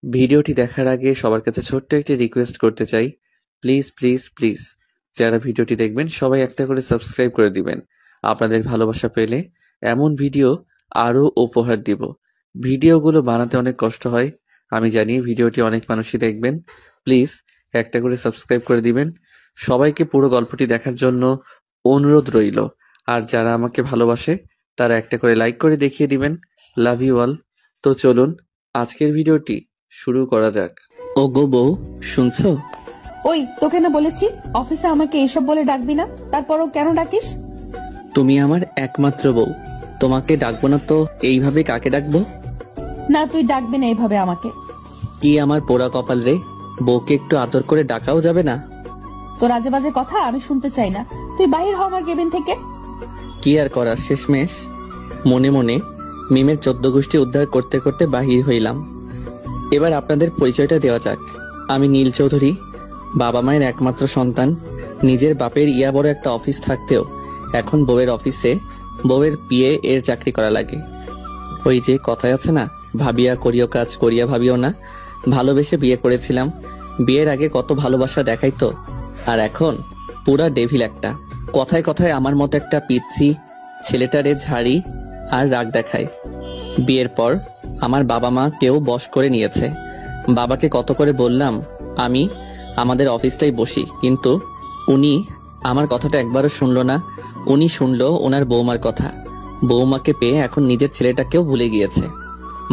ভিডিওটি দেখার আগে সবার কাছে ছোট্ট একটি রিকোয়েস্ট করতে চাই, প্লিজ প্লিজ প্লিজ যারা ভিডিওটি দেখবেন সবাই একটা করে সাবস্ক্রাইব করে দিবেন। আপনাদের ভালোবাসা পেলে এমন ভিডিও আরও উপহার দিব। ভিডিওগুলো বানাতে অনেক কষ্ট হয়, আমি জানি। ভিডিওটি অনেক মানুষই দেখবেন, প্লিজ একটা করে সাবস্ক্রাইব করে দিবেন। সবাইকে পুরো গল্পটি দেখার জন্য অনুরোধ রইল। আর যারা আমাকে ভালোবাসে তারা একটা করে লাইক করে দেখিয়ে দিবেন। Love you all. তো চলুন আজকের ভিডিওটি শুরু করা যাক। ও গো বউ, শুনছো? ওই তোকে না বলেছি অফিসে আমাকে এইসব বলে ডাকবি না, তারপরও কেন ডাকিস? তুমি আমার একমাত্র বউ, তোমাকে ডাকবো না তো এইভাবে কাকে ডাকবো? না, তুই ডাকবি না এইভাবে আমাকে। কি আমার পোড়া কপাল রে, বউকে একটু আদর করে ডাকাও যাবে না? তোর আজে বাজে কথা আমি শুনতে চাই না, তুই বাহির হ আমার কেবিন থেকে। কি আর করার, শেষমেশ মনে মনে মিমের 14 গোষ্ঠী উদ্ধার করতে করতে বাহির হইলাম। এবার আপনাদের পরিচয়টা দেওয়া যাক। আমি নীল চৌধুরী, বাবা মায়ের একমাত্র সন্তান। নিজের বাপের ইয়া বড় একটা অফিস থাকতেও এখন বউয়ের অফিসে বউয়ের পিএ এর চাকরি করা লাগে। ওই যে কথায় আছে না, ভাবিয়া করিও কাজ, করিয়া ভাবিও না। ভালোবেসে বিয়ে করেছিলাম, বিয়ের আগে কত ভালোবাসা দেখাইতো, আর এখন পুরা ডেভিল একটা। কথায় কথায় আমার মতো একটা পিচ্ছি ছেলেটারে ঝাড়ি আর রাগ দেখায়। বিয়ের পর আমার বাবা মা কেউ বশ করে নিয়েছে। বাবাকে কত করে বললাম আমি আমাদের অফিসটাই বসি, কিন্তু উনি আমার কথাটা একবারও শুনলো না। উনি শুনলো ওনার বৌমার কথা। বৌমাকে পেয়ে এখন নিজের ছেলেটাকেও ভুলে গিয়েছে।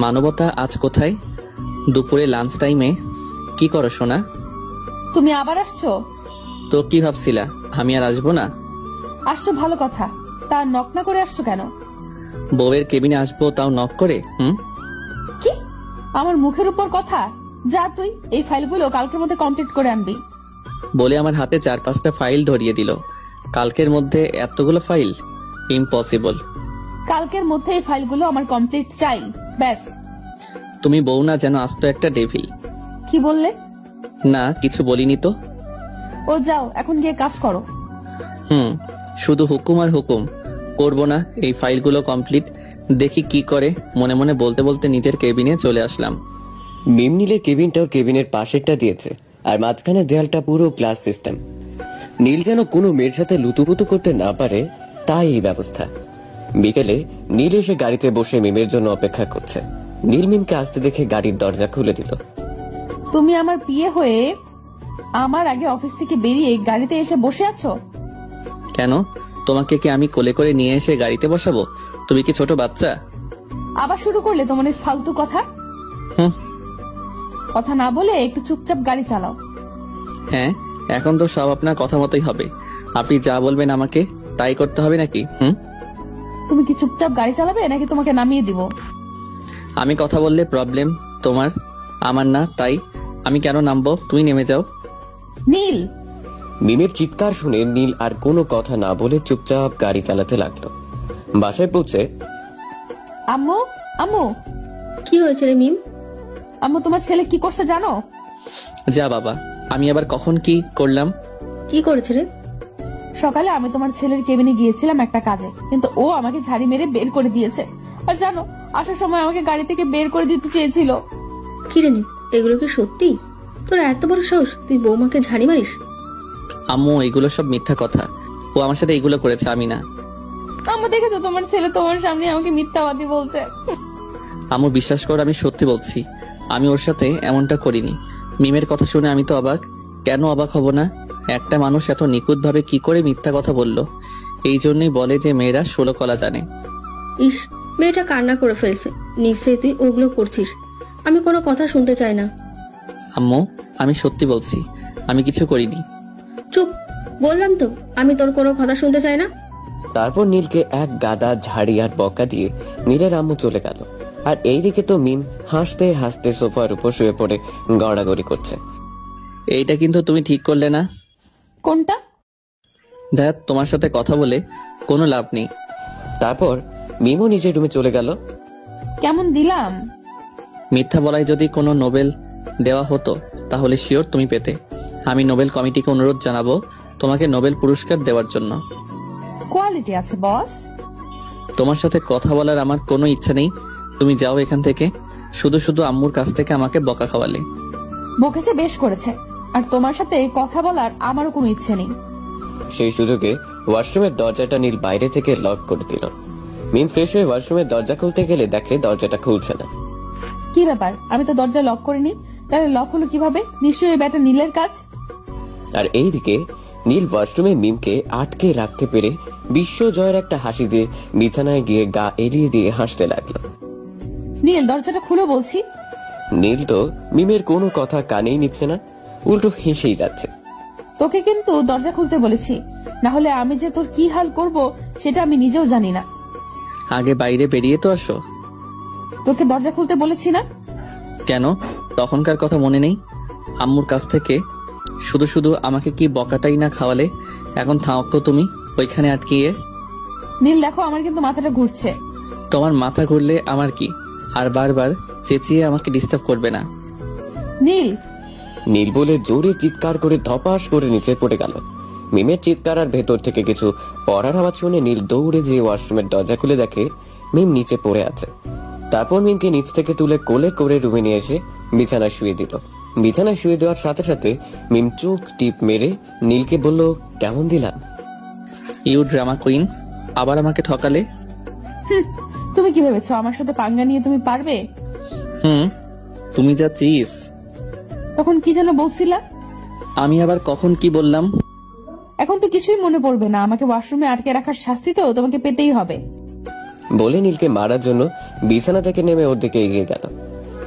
মানবতা আজ কোথায়? দুপুরে লাঞ্চ টাইমে কি করো সোনা? তুমি আবার আসছো? তো কি ভাবছিলা আমি আর আসবো না? আসছো ভালো কথা, তা নক না করে আসছো কেন? বউয়ের কেবিনে আসবো তাও নক করে? কি আমার মুখের উপর কথা? যা তুই এই ফাইলগুলো কালকের মধ্যে কমপ্লিট করে আনবি। বলে আমার হাতে 4-5টা ফাইল ধরিয়ে দিল। কালকের মধ্যে এতগুলো ফাইল? ইম্পসিবল। কালকের মধ্যে এই ফাইলগুলো আমার কমপ্লিট চাই, ব্যাস। তুমি বউ না, যেন আস্ত একটা ডেভিল। কি বললে? না কিছু বলিনি তো। ও যাও, এখন গিয়ে কাজ করো। শুধু হুকুম আর হুকুম, করবো না এই ফাইলগুলো কমপ্লিট। দেখি কি করে, মনে মনে বলতে বলতে নিজের কেবিনে চলে আসলাম। মিম নীলের কেবিনটা ওর কেবিনের পাশেরটা দিয়েছে, আর মাঝখানে দেয়ালটা পুরো গ্লাস সিস্টেম। নীল যেন কোনো মেয়ের সাথে লুতুপুতু করতে না পারে, তাই এই ব্যবস্থা। বিকেলে নীল এসে গাড়িতে বসে মিমের জন্য অপেক্ষা করছে। নীল মিমকে আসতে দেখে গাড়ির দরজা খুলে দিল। তুমি আমার বিয়ে হয়ে আমার আগে অফিস থেকে বেরিয়ে গাড়িতে এসে বসে আছো কেন? তোমাকে কি আমি কোলে করে নিয়ে এসে গাড়িতে বসাবো? তুমি কি ছোট বাচ্চা? আবার শুরু করলে তোমার এই ফালতু কথা। কথা না বলে একটু চুপচাপ গাড়ি চালাও। হ্যাঁ, এখন তো সব আপনার কথা মতোই হবে। আপনি যা বলবেন আমাকে তাই করতে হবে নাকি? তুমি কি চুপচাপ গাড়ি চালাবে নাকি তোমাকে নামিয়ে দিব? আমি কথা বললে প্রবলেম তোমার, আমার না। তাই আমি কেন নামবো? তুমি নেমে যাও। নীল! মিমের চিৎকার শুনে নীল আর কোনো কথা না বলে চুপচাপ গাড়ি চালাতে লাগলো। বাসায় পৌঁছে আম্মু, আম্মু! কি হয়েছে রে মিম? আম্মু, তোমার ছেলে কি করছে জানো? যা বাবা, আমি আবার কখন কি করলাম? কি করেছে রে? সকালে আমি তোমার ছেলের কেবিনে গিয়েছিলাম একটা কাজে, কিন্তু ও আমাকে ঝাড়ি মেরে বের করে দিয়েছে। আর জানো, আসার সময় আমাকে গাড়ি থেকে বের করে দিতে চেয়েছিল। কি রে নিম, এগুলো কি সত্যি? তোর এত বড় সাহস, তুই বৌমাকে ঝাড়ি মারিস? আম্মু, এগুলো সব মিথ্যা কথা। ও আমার সাথে এগুলো করেছে, আমি না। আম্মু, দেখেছো তোমার ছেলে তোমার সামনে আমাকে মিথ্যাবাদী বলছে। আম্মু বিশ্বাস করো, আমি সত্যি বলছি, আমি ওর সাথে এমনটা করিনি। মিমের কথা শুনে আমি তো অবাক। কেন অবাক হব না? একটা মানুষ এত নিখুঁত ভাবে কি করে মিথ্যা কথা বলল? এই জন্যই বলে যে মেয়েরা 16 কলা জানে। ইস, মেয়েটা কান্না করে ফেলছে। নিশ্চয়ই তুই ওগুলো করছিস। আমি কোনো কথা শুনতে চাই না। আম্মু, আমি সত্যি বলছি, আমি কিছু করিনি। চুপ, বললাম তো আমি তোর কোনো কথা শুনতে চাই না। তারপর নীলকে এক গাদা ঝাড়ি আর বকা দিয়ে নীলের আম্মু চলে গেল। আর এইদিকে তো মিম হাসতে হাসতে সোফার উপর শুয়ে পড়ে গড়াগড়ি করছে। এইটা কিন্তু তুমি ঠিক করলে না। কোনটা? দেখ, তোমার সাথে কথা বলে কোনো লাভ নেই। তারপর মিমও নিজের রুমে চলে গেল। কেমন দিলাম? মিথ্যা বলায় যদি কোনো নোবেল দেওয়া হতো তাহলে শিওর তুমি পেতে। আমি নোবেল কমিটিকে অনুরোধ জানাবো তোমাকে নোবেল পুরস্কার দেওয়ার জন্য। কোয়ালিটি আছে বস। তোমার সাথে কথা বলার আমার কোনো ইচ্ছা নেই, তুমি যাও এখান থেকে। শুধু শুধু আম্মুর কাছ থেকে আমাকে বকা খাওয়ালে। বকেছে, বেশ করেছে। আর তোমার সাথে কথা বলার আমারও কোনো ইচ্ছে নেই। সেই সুযোগে ওয়াশরুমের দরজাটা নীল বাইরে থেকে লক করে দিল। মিম ফ্রেশ হয়ে ওয়াশরুমের দরজা খুলতে গেলে দেখে দরজাটা খুলছে না। কি ব্যাপার? আমি তো দরজা লক করিনি, তাহলে লক হলো কিভাবে? নিশ্চয়ই ব্যাটা নীলের কাজ। আর এইদিকে নীল ওয়াশরুমে মিমকে আটকে রাখতে পেরে বিশ্ব জয়ের একটা হাসি দিয়ে বিছানায় গিয়ে গা এড়িয়ে দিয়ে হাসতে লাগলো। নীল, দরজাটা খুলে বলছি। নীল তো মিমের কোনো কথা কানেই নিচ্ছে না, উল্টো হেসেই যাচ্ছে। তোকে কিন্তু দরজা খুলতে বলেছি, না হলে আমি যে তোর কি হাল করব সেটা আমি নিজেও জানি না। আগে বাইরে বেরিয়ে তো আসো। তোকে দরজা খুলতে বলেছি না? কেন? তখনকার কথা মনে নেই? আম্মুর কাছ থেকে শুধু শুধু আমাকে কি বকাটাই না খাওয়ালে? এখন থামো তুমি ওইখানে আটকিয়ে। নীল দেখো, আমার কিন্তু মাথাটা ঘুরছে। তোমার মাথা ঘুরলে আমার কি? আর বারবার চেঁচিয়ে আমাকে ডিস্টার্ব করবে না। নীল, নীল বলে জোরে চিৎকার করে ধপাস করে নিচে পড়ে গেল। মিমের চিৎকার আর ভেতর থেকে কিছু পড়ার আওয়াজ শুনে নীল দৌড়ে যেয়ে ওয়াশরুমের দরজা খুলে দেখে মিম নিচে পড়ে আছে। তারপর মিমকে নিচ থেকে তুলে কোলে করে রুমে নিয়ে এসে বিছানায় শুয়ে দিল। বিছানায় শুয়ে দেওয়ার সাথে সাথে মিম চোখ টিপ মেরে নীলকে বলল, কেমন দিলাম? ইউ ড্রামা কুইন, আবার আমাকে ঠকালে। তুমি কি ভেবেছো আমার সাথে পাঙ্গা নিয়ে তুমি পারবে? তুমি যা চিস। তখন কি যেন বলছিলা? আমি আবার কখন কি বললাম? এখন তো কিছুই মনে পড়বে না। আমাকে ওয়াশরুমে আটকে রাখার শাস্তি তো তোমাকে পেতেই হবে। বলে নীলকে মারার জন্য বিছানা থেকে নেমে ওর দিকে এগিয়ে গেল।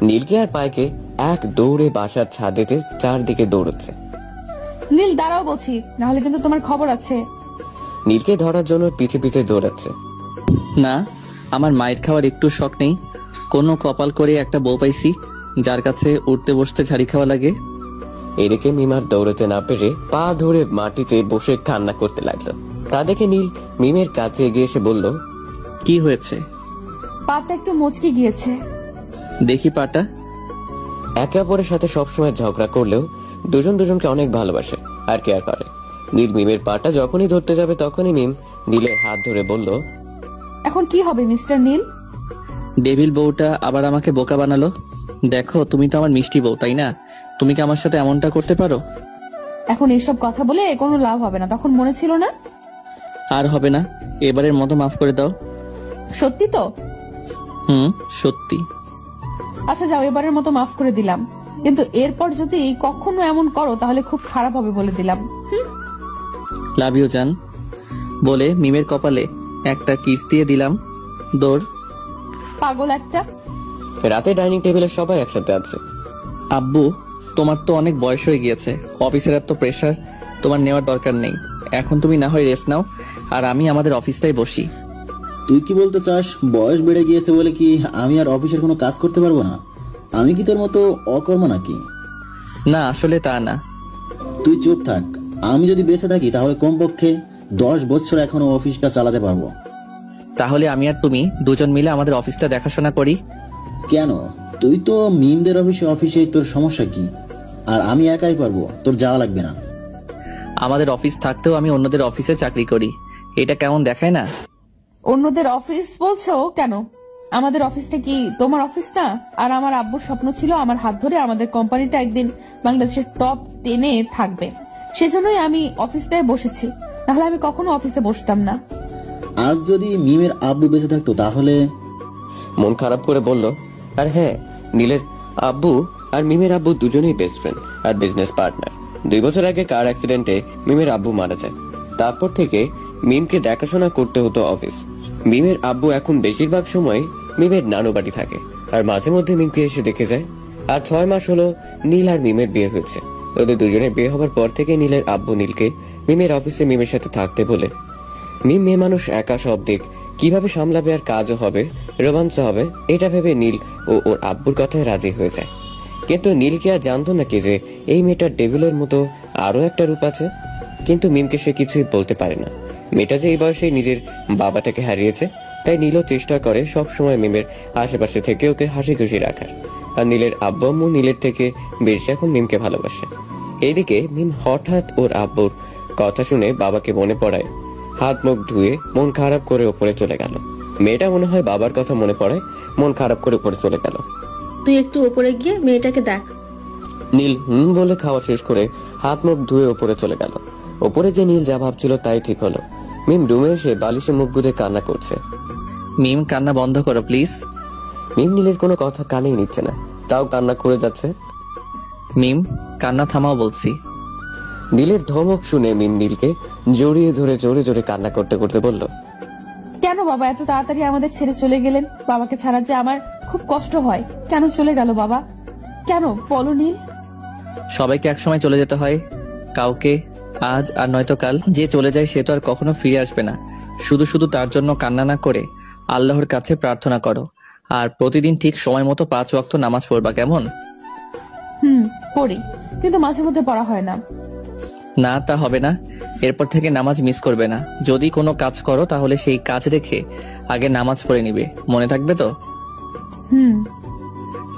নীলকে আর পায়কে এক দৌড়ে বাসার ছাদেতে চারদিকে দৌড়চ্ছে। নীল দাঁড়াও বলছি, না হলে কিন্তু তোমার খবর আছে। নীলকে ধরার জন্য পিছে পিছে দৌড়াচ্ছে। না, আমার মায়ের খাওয়ার একটু শখ নেই। কোনো কপাল করে একটা বউ পাইছি যার কাছে উঠতে বসতে ঝাড়ি খাওয়া লাগে। এদিকে মিমার দৌড়াতে না পেরে পা ধরে মাটিতে বসে কান্না করতে লাগলো। তা দেখে নীল মিমের কাছে এগিয়ে এসে বলল, কি হয়েছে? পাটা একটু মচকে গিয়েছে। দেখি পাটা। একে অপরের সাথে সবসময় ঝগড়া করলেও দুজন দুজনকে অনেক ভালোবাসে আর কেয়ার করে। নীল মিমের পাটা যখনই ধরতে যাবে তখনই মিম নীলের হাত ধরে বলল, এখন কি হবে মিস্টার নীল? ডেভিল বউটা আবার আমাকে বোকা বানালো। দেখো, তুমি তো আমার মিষ্টি বউ, তাই না? তুমি কি আমার সাথে এমনটা করতে পারো? এখন এসব কথা বলে কোনো লাভ হবে না। তখন মনে ছিল না? আর হবে না, এবারের মতো মাফ করে দাও। সত্যি তো? সত্যি। আচ্ছা যাও, এবারের মতো মাফ করে দিলাম, কিন্তু এরপর যদি কখনো এমন করো তাহলে খুব খারাপ হবে বলে দিলাম। লাভ ইউ জান বলে মিমের কপালে একটা কিস দিয়ে দিলাম। দৌড়। পাগল একটা। রাতে ডাইনিং টেবিলে সবাই একসাথে আছে। আব্বু, তোমার তো অনেক বয়স হয়ে গিয়েছে, অফিসের এত প্রেশার তোমার নেওয়ার দরকার নেই। এখন তুমি না হয় রেস্ট নাও, আর আমি আমাদের অফিসটাই বসি। তুই কি বলতে চাস? বয়স বেড়ে গিয়েছে বলে কি আমি আর অফিসের কোনো কাজ করতে পারবো না? আমি কি তোর মতো অকর্ম নাকি? না, আসলে তা না। তুই চুপ থাক। আমি যদি বেঁচে থাকি তাহলে কমপক্ষে 10 বছর এখনো অফিসটা চালাতে পারবো। তাহলে আমি আর তুমি দুজন মিলে আমাদের অফিসটা দেখাশোনা করি। কেন? তুই তো মিমদের অফিসে তোর সমস্যা কি? আর আমি একাই পারবো, তোর যাওয়া লাগবে না। আমাদের অফিস থাকতেও আমি অন্যদের অফিসে চাকরি করি, এটা কেমন দেখায় না? অন্যদের অফিস বলছো কেন? আমাদের অফিসটা কি তোমার অফিস না? আর আমার আব্বুর স্বপ্ন ছিল আমার হাত ধরে আমাদের কোম্পানিটা একদিন বাংলাদেশের টপ 10-এ থাকবে। সেজন্যই আমি অফিসটায় বসেছি, নাহলে আমি কখনো অফিসে বসতাম না। আজ যদি মিমের আব্বু বেঁচে থাকতো তাহলে? মন খারাপ করে বলল, আর হ্যাঁ, নীলের আব্বু আর মিমের আব্বু দুজনেই বেস্ট ফ্রেন্ড আর বিজনেস পার্টনার। 2 বছর আগে কার অ্যাক্সিডেন্টে মিমের আব্বু মারা যায়। তারপর থেকে মিমকে দেখাশোনা করতে হতো অফিস। মিমের আব্বু এখন বেশিরভাগ সময় মিমের নানু বাড়ি থাকে, আর মাঝে মধ্যে মিমকে এসে দেখে যায়। আর 6 মাস হলো নীল আর মিমের বিয়ে হয়েছে। ওদের দুজনের বিয়ে হবার পর থেকে নীলের আব্বু নীলকে মিমের অফিসে মিমের সাথে থাকতে বলে। মিম মেয়ে মানুষ, একা সব দিক কিভাবে সামলাবে আর কাজও হবে, রোমাঞ্চ হবে, এটা ভেবে নীল ও ওর আব্বুর কথায় রাজি হয়ে যায়। কিন্তু নীলকে আর জানতো নাকি যে এই মেয়েটার ডেভিলের মতো আরো একটা রূপ আছে। কিন্তু মিমকে সে কিছুই বলতে পারে না। মেয়েটা যে এই বয়সে নিজের বাবাটাকে হারিয়েছে, তাই নীলও চেষ্টা করে সব সময় মিমের আশেপাশে থেকে ওকে হাসি খুশি রাখার। আর নীলের আব্বু আম্মু নীলের থেকে বেশি এখন মিমকে ভালোবাসে। এইদিকে মিম হঠাৎ ওর আব্বুর কথা শুনে বাবাকে মনে পড়ায়, হাত মুখ ধুয়ে মন খারাপ করে ওপরে চলে গেল। মেয়েটা মনে হয় বাবার কথা মনে পড়ায় মন খারাপ করে উপরে চলে গেল। তুই একটু ওপরে গিয়ে মেয়েটাকে দেখ। নীল বলে খাওয়া শেষ করে হাত মুখ ধুয়ে ওপরে চলে গেল। ওপরে গিয়ে নীল যা ভাবছিল তাই ঠিক হলো। মিম রুমে এসে বালিশে মুখ গুঁজে কান্না করছে। মিম, কান্না বন্ধ করো প্লিজ। মিম নীলের কোনো কথা কানেই নিচ্ছে না, তাও কান্না করে যাচ্ছে। মিম, কান্না থামাও বলছি। নীলের ধমক শুনে মিম নীলকে জড়িয়ে ধরে জোরে জোরে কান্না করতে করতে বলল, কেন বাবা এত তাড়াতাড়ি আমাদের ছেড়ে চলে গেলেন? বাবাকে ছাড়া যে আমার খুব কষ্ট হয়। কেন চলে গেল বাবা? কেন বলো নীল? সবাইকে একসময় চলে যেতে হয়, কাউকে আজ আর নয়তো কাল। যে চলে যায় সে তো আর কখনো ফিরে আসবে না। শুধু শুধু তার জন্য কান্না না করে আল্লাহর কাছে প্রার্থনা করো, আর প্রতিদিন ঠিক সময় মতো 5 ওয়াক্ত নামাজ পড়বা, কেমন? পড়ি, কিন্তু মাঝে মধ্যে পড়া হয় না। না, তা হবে না। এরপর থেকে নামাজ মিস করবে না। যদি কোনো কাজ করো তাহলে সেই কাজ রেখে আগে নামাজ পড়ে নিবে, মনে থাকবে তো?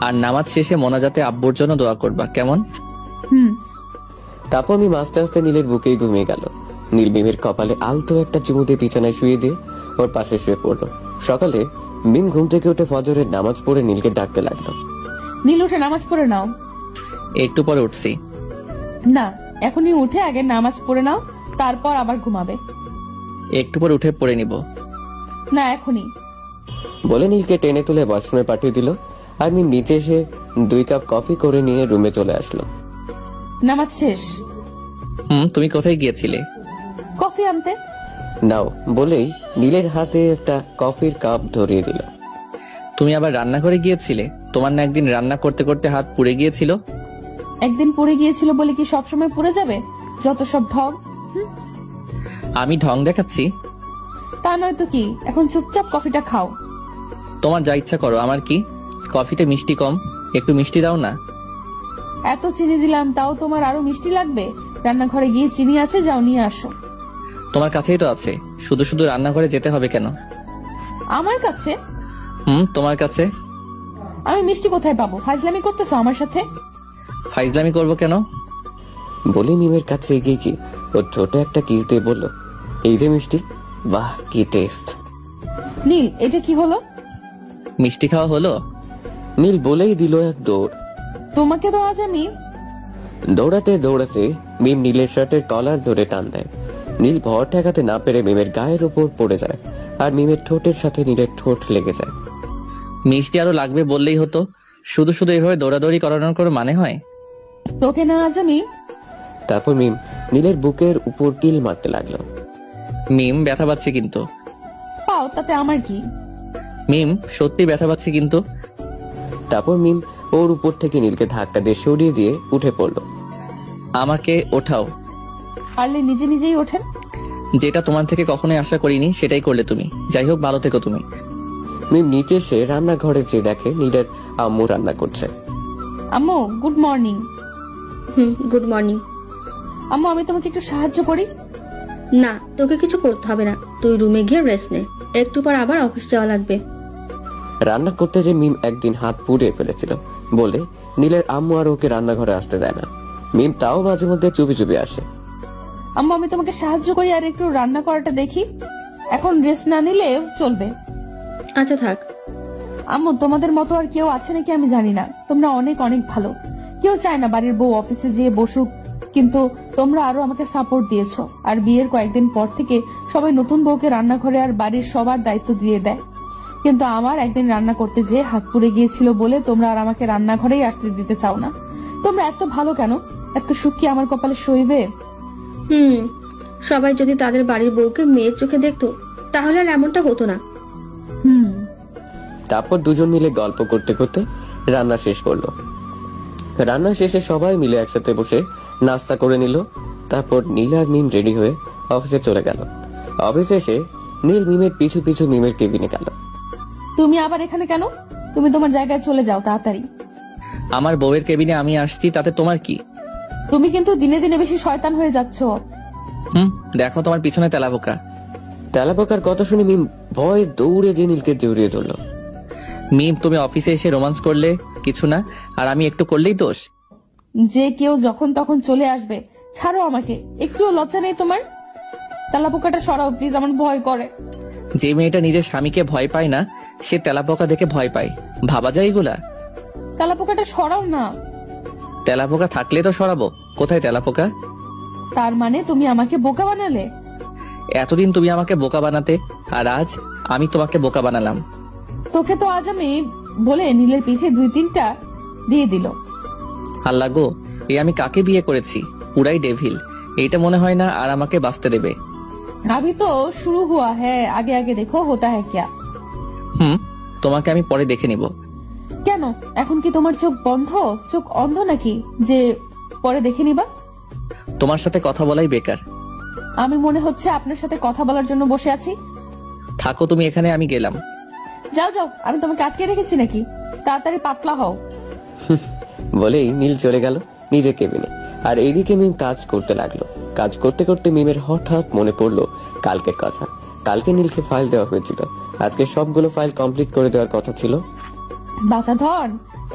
আর নামাজ শেষে মোনাজাতে আব্বুর জন্য দোয়া করবা, কেমন? তারপর মিম আস্তে আস্তে নীলের বুকেই ঘুমিয়ে গেল। নীল মিমের কপালে আলতো একটা চুমু দিয়ে বিছানায় শুয়ে দিয়ে ওর পাশে শুয়ে পড়লো। সকালে মিম ঘুম থেকে উঠে ফজরের নামাজ পড়ে নীলকে ডাকতে লাগলো। নীল উঠে নামাজ পড়ে নাও। একটু পরে উঠছি। না, এখনই উঠে আগে নামাজ পড়ে নাও, তারপর আবার ঘুমাবে। একটু পরে উঠে পড়ে নিব। না, এখনই। বলে নীলকে টেনে তুলে ওয়াশরুমে পাঠিয়ে দিল। আর মিম নিচে এসে 2 কাপ কফি করে নিয়ে রুমে চলে আসলো। নামাজ শেষ। তুমি কোথায় গিয়েছিলে? কফি আনতে। নাও বলেই নীলের হাতে একটা কফির কাপ ধরিয়ে দিল। তুমি আবার রান্না করে গিয়েছিলে? তোমার না একদিন রান্না করতে করতে হাত পুড়ে গিয়েছিল? একদিন পড়ে গিয়েছিল বলে কি সবসময় পড়ে যাবে? যত সব ঢং। আমি ঢং দেখাচ্ছি? তা নয় তো কি। এখন চুপচাপ কফিটা খাও। তোমার যা ইচ্ছা করো, আমার কি? কফিতে মিষ্টি কম, একটু মিষ্টি দাও না। এত চিনি দিলাম, তাও তোমার আরো মিষ্টি লাগবে? রান্নাঘরে গিয়ে চিনি আছে, যাও নিয়ে আসো। তোমার কাছেই তো আছে, শুধু শুধু রান্নাঘরে যেতে হবে কেন? আমার কাছে? তোমার কাছে। আমি মিষ্টি কোথায় পাবো? ফাজলামি করতেছো আমার সাথে? ফাইজলামি করবো কেন? বলে মিমের কাছে এগিয়ে গিয়ে ওর ছোট একটা কিস দিয়ে বলল, এই যে মিষ্টি, বাহ কি টেস্ট। নীল, এটা কি হলো? মিষ্টি খাওয়া হলো? নীল বলেই দিল এক দৌড়। তোমাকে তো আজ আমি। দৌড়াতে দৌড়াতে মিম নীলের শার্টের কলার ধরে টান দেয়। নীল ভর ঠেকাতে না পেরে মিমের গায়ের উপর পড়ে যায়, আর মিমের ঠোঁটের সাথে নীলের ঠোঁট লেগে যায়। মিষ্টি আরো লাগবে বললেই হতো, শুধু শুধু এভাবে দৌড়াদৌড়ি করানোর কোনো মানে হয়? তোকে না আজ আমি। তারপর মিম নীলের বুকের উপর কিল মারতে লাগলো। মিম, ব্যথা পাচ্ছি কিন্তু। পাও, তাতে আমার কি? মিম, সত্যি ব্যথা পাচ্ছি কিন্তু। তারপর মিম ওর উপর থেকে নীলকে ধাক্কা দিয়ে সরিয়ে দিয়ে উঠে পড়লো। আমাকে ওঠাও। পারলে নিজে নিজেই ওঠেন। যেটা তোমার থেকে কখনোই আশা করিনি সেটাই করলে তুমি। যাই হোক, ভালো থেকো তুমি। মিম নিচে এসে রান্নাঘরে যেয়ে দেখে নীলের আম্মু রান্না করছে। আম্মু, গুড মর্নিং। Good morning. আম্মু, আমি তোমাকে একটু সাহায্য করি? না, তোকে কিছু করতে হবে না, তুই রুমে গিয়ে রেস্ট নে, একটু পর আবার অফিস যাওয়া লাগবে। রান্না করতে যে মিম একদিন হাত পুড়িয়ে ফেলেছিল বলে নীলের আম্মু আর ওকে রান্নাঘরে আসতে দেয় না। মিম তাও মাঝে মধ্যে চুপি চুপি আসে। আম্মু, আমি তোমাকে সাহায্য করি আর একটু রান্না করাটা দেখি। এখন রেস্ট না নিলে চলবে। আচ্ছা থাক। আম্মু, তোমাদের মতো আর কেউ আছে নাকি আমি জানি না। তোমরা অনেক অনেক ভালো। কেউ চায় না বাড়ির বউ অফিসে যেয়ে বসুক, কিন্তু তোমরা আরো আমাকে সাপোর্ট দিয়েছো। আর বিয়ের কয়েকদিন পর থেকে সবাই নতুন বউকে রান্নাঘরে আর বাড়ির সবার দায়িত্ব দিয়ে দেয়, কিন্তু আমার একদিন রান্না করতে যেয়ে হাত পুড়ে গিয়েছিল বলে তোমরা আর আমাকে রান্নাঘরেই আসতে দিতে চাও না। তোমরা এত ভালো কেন? এত সুখ কি আমার কপালে সইবে? সবাই যদি তাদের বাড়ির বউকে মেয়ের চোখে দেখতো তাহলে আর এমনটা হতো না। তারপর দুজন মিলে গল্প করতে করতে রান্না শেষ করলো। রান্না শেষে সবাই মিলে একসাথে বসে নাস্তা করে নিল। তারপর নীল আর মিম রেডি হয়ে অফিসে চলে গেল। অফিসে এসে নীল মিমের পিছু পিছু মিমের কেবিনে গেল। তুমি আবার এখানে কেন? তুমি তোমার জায়গায় চলে যাও তাড়াতাড়ি। আমার বউয়ের কেবিনে আমি আসছি, তাতে তোমার কি? তুমি কিন্তু দিনে দিনে বেশি শয়তান হয়ে যাচ্ছ। দেখো তোমার পিছনে তেলাপোকা। তেলাপোকার কথা শুনে মিম ভয় দৌড়ে যে নীলকে জড়িয়ে ধরলো। মিম, তুমি অফিসে এসে রোমান্স করলে কিছু না, আর আমি একটু করলেই দোষ? যে কেউ যখন তখন চলে আসবে। ছাড়ো আমাকে, একটুও লজ্জা নেই তোমার? তেলাপোকাটা সরাও প্লিজ, আমার ভয় করে। যে মেয়েটা নিজের স্বামীকে ভয় পায় না সে তেলাপোকা দেখে ভয় পায়, ভাবা যায় এগুলা? তেলাপোকাটা সরাও না। তেলাপোকা থাকলে তো সরাবো। কোথায় তেলাপোকা? তার মানে তুমি আমাকে বোকা বানালে? এতদিন তুমি আমাকে বোকা বানাতে, আর আজ আমি তোমাকে বোকা বানালাম। তোকে তো আজ আমি বলে নীলের পিঠে 2-3টা দিয়ে দিল। আল্লাহ গো, এই আমি কাকে বিয়ে করেছি? পুরাই ডেভিল। এইটা মনে হয় না আর আমাকে বাঁচতে দেবে। अभी तो शुरू हुआ है, आगे आगे देखो होता है क्या। তোমাকে আমি পরে দেখে নিব। কেন এখন কি তোমার চোখ বন্ধ, চোখ অন্ধ নাকি যে পরে দেখে নিবা? তোমার সাথে কথা বলাই বেকার। আমি মনে হচ্ছে আপনার সাথে কথা বলার জন্য বসে আছি। থাকো তুমি এখানে, আমি গেলাম। যাও যাও, আমি তোমাকে আটকে রেখেছি নাকি? তাড়াতাড়ি পাতলা হও। বলেই নীল চলে গেল নিজের কেবিনে। আর এইদিকে মিম কাজ করতে লাগলো। কাজ করতে করতে মিমের হঠাৎ মনে পড়লো কালকের কথা। কালকে নীলকে ফাইল দেওয়া হয়েছিল, আজকে সবগুলো ফাইল কমপ্লিট করে দেওয়ার কথা ছিল। বাচ্চা ধন,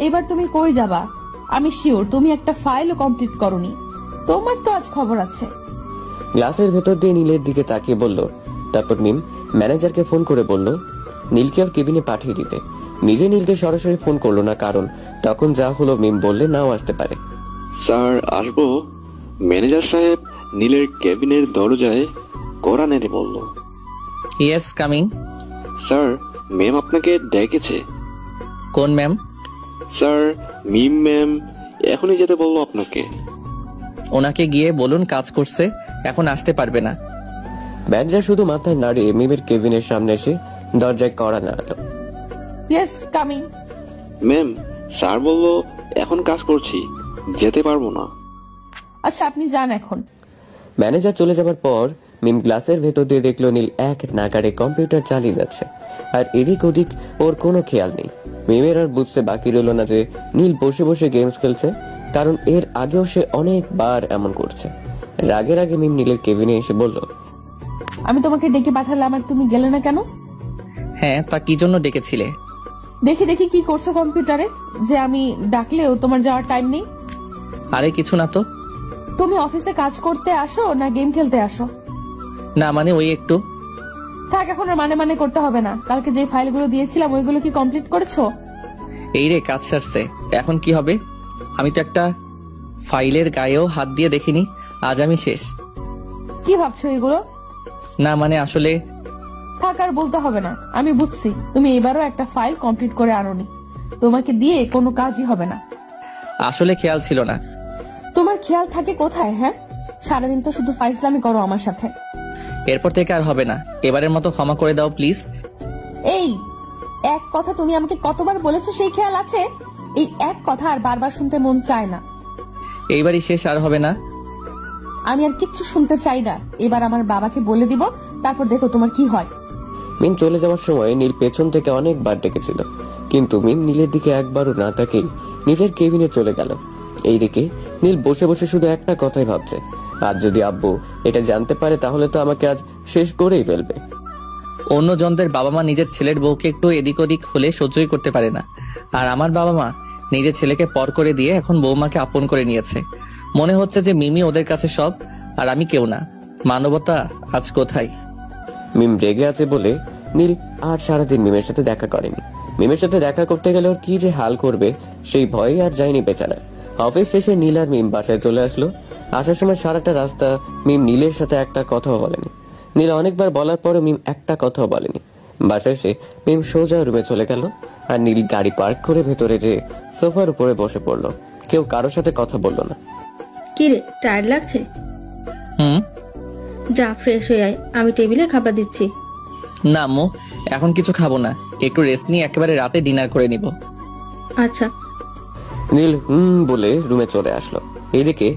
এবার তুমি কই যাবা? আমি শিওর তুমি একটা ফাইলও কমপ্লিট করনি। তোমার তো আজ খবর আছে। গ্লাসের ভেতর দিয়ে নীলের দিকে তাকিয়ে বলল। তারপর মিম ম্যানেজারকে ফোন করে বলল নীলকে আর কেবিনে পাঠিয়ে দিতে। নিজে নীলকে সরাসরি ফোন করলো না, কারণ তখন যা হলো মিম বললে নাও আসতে পারে। স্যার আসবো? ম্যানেজার সাহেব নীলের কেবিনের দরজায় কড়া নেড়ে বলল। Yes, coming. স্যার, ম্যাম আপনাকে ডেকেছে। কোন ম্যাম? স্যার, মিম ম্যাম এখনই যেতে বললো আপনাকে। ওনাকে গিয়ে বলুন কাজ করছে, এখন আসতে পারবে না। ম্যানেজার শুধু মাথায় নাড়িয়ে মিমের কেবিনের সামনে এসে দরজায় কড়া নাড়ালো। Yes, coming. ম্যাম, স্যার বললো এখন কাজ করছি, যেতে পারবো না। আচ্ছা আপনি যান এখন। ম্যানেজার চলে যাবার পর মিম গ্লাসের ভেতর দিয়ে দেখলো নীল এক নাগাড়ে কম্পিউটার চালিয়ে যাচ্ছে, আর এদিক ওদিক ওর কোনো খেয়াল নেই। মিমের আর বুঝতে বাকি রইল না যে নীল বসে বসে গেমস খেলছে, কারণ এর আগেও সে অনেকবার এমন করছে। রাগের আগে মিম নীলের কেবিনে এসে বলল, আমি তোমাকে ডেকে পাঠালাম আর তুমি গেলে না কেন? হ্যাঁ, তা কি জন্য ডেকেছিলে? দেখি দেখি কি করছো কম্পিউটারে যে আমি ডাকলেও তোমার যাওয়ার টাইম নেই। আরে কিছু না তো। তুমি অফিসে কাজ করতে আসো না গেম খেলতে আসো? না মানে ওই একটু। থাক, এখন আর মানে করতে হবে না। কালকে যে ফাইলগুলো দিয়েছিলাম ওইগুলো কি কমপ্লিট করেছো? এই রে, কাজ সারছে, এখন কি হবে? আমি তো একটা ফাইলের গায়েও হাত দিয়ে দেখিনি। আজ আমি শেষ। কি ভাবছো এগুলো? না মানে আসলে থাক, আর বলতে হবে না। আমি বুঝছি তুমি এবারও একটা ফাইল কমপ্লিট করে আনোনি। তোমাকে দিয়ে কোনো কাজই হবে না। আসলে খেয়াল ছিল না। তোমার খেয়াল থাকে কোথায়? হ্যাঁ, সারাদিন তো শুধু ফাইজলামি করো আমার সাথে। এরপর থেকে আর হবে না। এবারের মতো ক্ষমা করে দাও প্লিজ। এই এক কথা তুমি আমাকে কতবার বলেছো সেই খেয়াল আছে? এই এক কথা আর বারবার শুনতে মন চায় না। এইবারই শেষ, আর হবে না। আমি আর কিচ্ছু শুনতে চাই না। এবার আমার বাবাকে বলে দিব, তারপর দেখো তোমার কি হয়। মিম চলে যাওয়ার সময় নীল পেছন থেকে অনেকবার ডেকেছিল, কিন্তু মিম নীলের দিকে একবারও না তাকিয়ে নিজের কেবিনে চলে গেল। এইদিকে নীল বসে বসে শুধু একটা কথাই ভাবছে, আজ যদি আব্বু এটা জানতে পারে তাহলে তো আমাকে আজ শেষ করেই ফেলবে। অন্য জনদের বাবা মা নিজের ছেলের বউকে একটু এদিক ওদিক হলে সহ্যই করতে পারে না, আর আমার বাবা মা নিজের ছেলেকে পর করে দিয়ে এখন বৌমাকে আপন করে নিয়েছে। মনে হচ্ছে যে মিমি ওদের কাছে সব আর আমি কেউ না। মানবতা আজ কোথায়? মিম রেগে আছে বলে নীল আর সারাদিন মিমের সাথে দেখা করেনি। মিমের সাথে দেখা করতে গেলে ওর কি যে হাল করবে সেই ভয়ে আর যায়নি বেচারা। অফিস শেষে নীল আর মিম বাসায় চলে আসলো। আসার সময় সারাটা রাস্তা মিম নীলের সাথে একটা কথাও বলেনি। নীল অনেকবার বলার পরে মিম একটা কথাও বলেনি। বাসায় এসে মিম সোজা রুমে চলে গেল, আর নীল গাড়ি পার্ক করে ভেতরে যেয়ে সোফার উপরে বসে পড়লো। কেউ কারোর সাথে কথা বললো না। কি রে, টায়ার্ড লাগছে? যা ফ্রেশ হয়ে আয়, আমি টেবিলে খাবার দিচ্ছি। না আম্মু, এখন কিছু খাবো না, একটু রেস্ট নিয়ে একেবারে রাতে ডিনার করে নিব। আচ্ছা। নীল বলে রুমে চলে আসলো। এইদিকে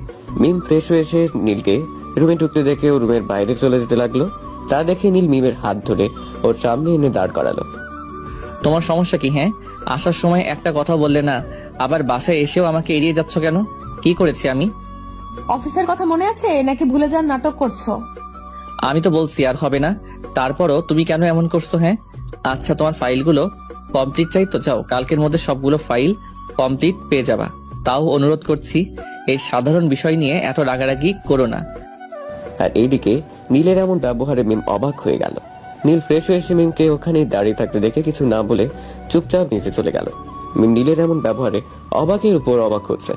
মিম ফ্রেশ হয়ে এসে নীলকে রুমে ঢুকতে দেখে ও রুমের বাইরে চলে যেতে লাগলো। তা দেখে নীল মিমের হাত ধরে ওর সামনে এনে দাঁড় করালো। তোমার সমস্যা কি? হ্যাঁ, আসার সময় একটা কথা বললে না, আবার বাসায় এসেও আমাকে এড়িয়ে যাচ্ছ কেন? কি করেছি আমি? অফিসের কথা মনে আছে নাকি ভুলে যান নাটক করছো? আমি তো বলছি আর হবে না, তারপরও তুমি কেন এমন করছো? হ্যাঁ আচ্ছা, তোমার ফাইলগুলো কমপ্লিট চাই তো, যাও কালকের মধ্যে সবগুলো ফাইল কমপ্লিট পেয়ে যাবা। তাও অনুরোধ করছি, এই সাধারণ বিষয় নিয়ে এত রাগারাগি করো না। আর এইদিকে নীলের এমন ব্যবহারে মিম অবাক হয়ে গেল। নীল ফ্রেশ হয়ে এসে মিমকে ওখানে দাঁড়িয়ে থাকতে দেখে কিছু না বলে চুপচাপ নিচে চলে গেল। মিম নীলের এমন ব্যবহারে অবাকের উপর অবাক হচ্ছে,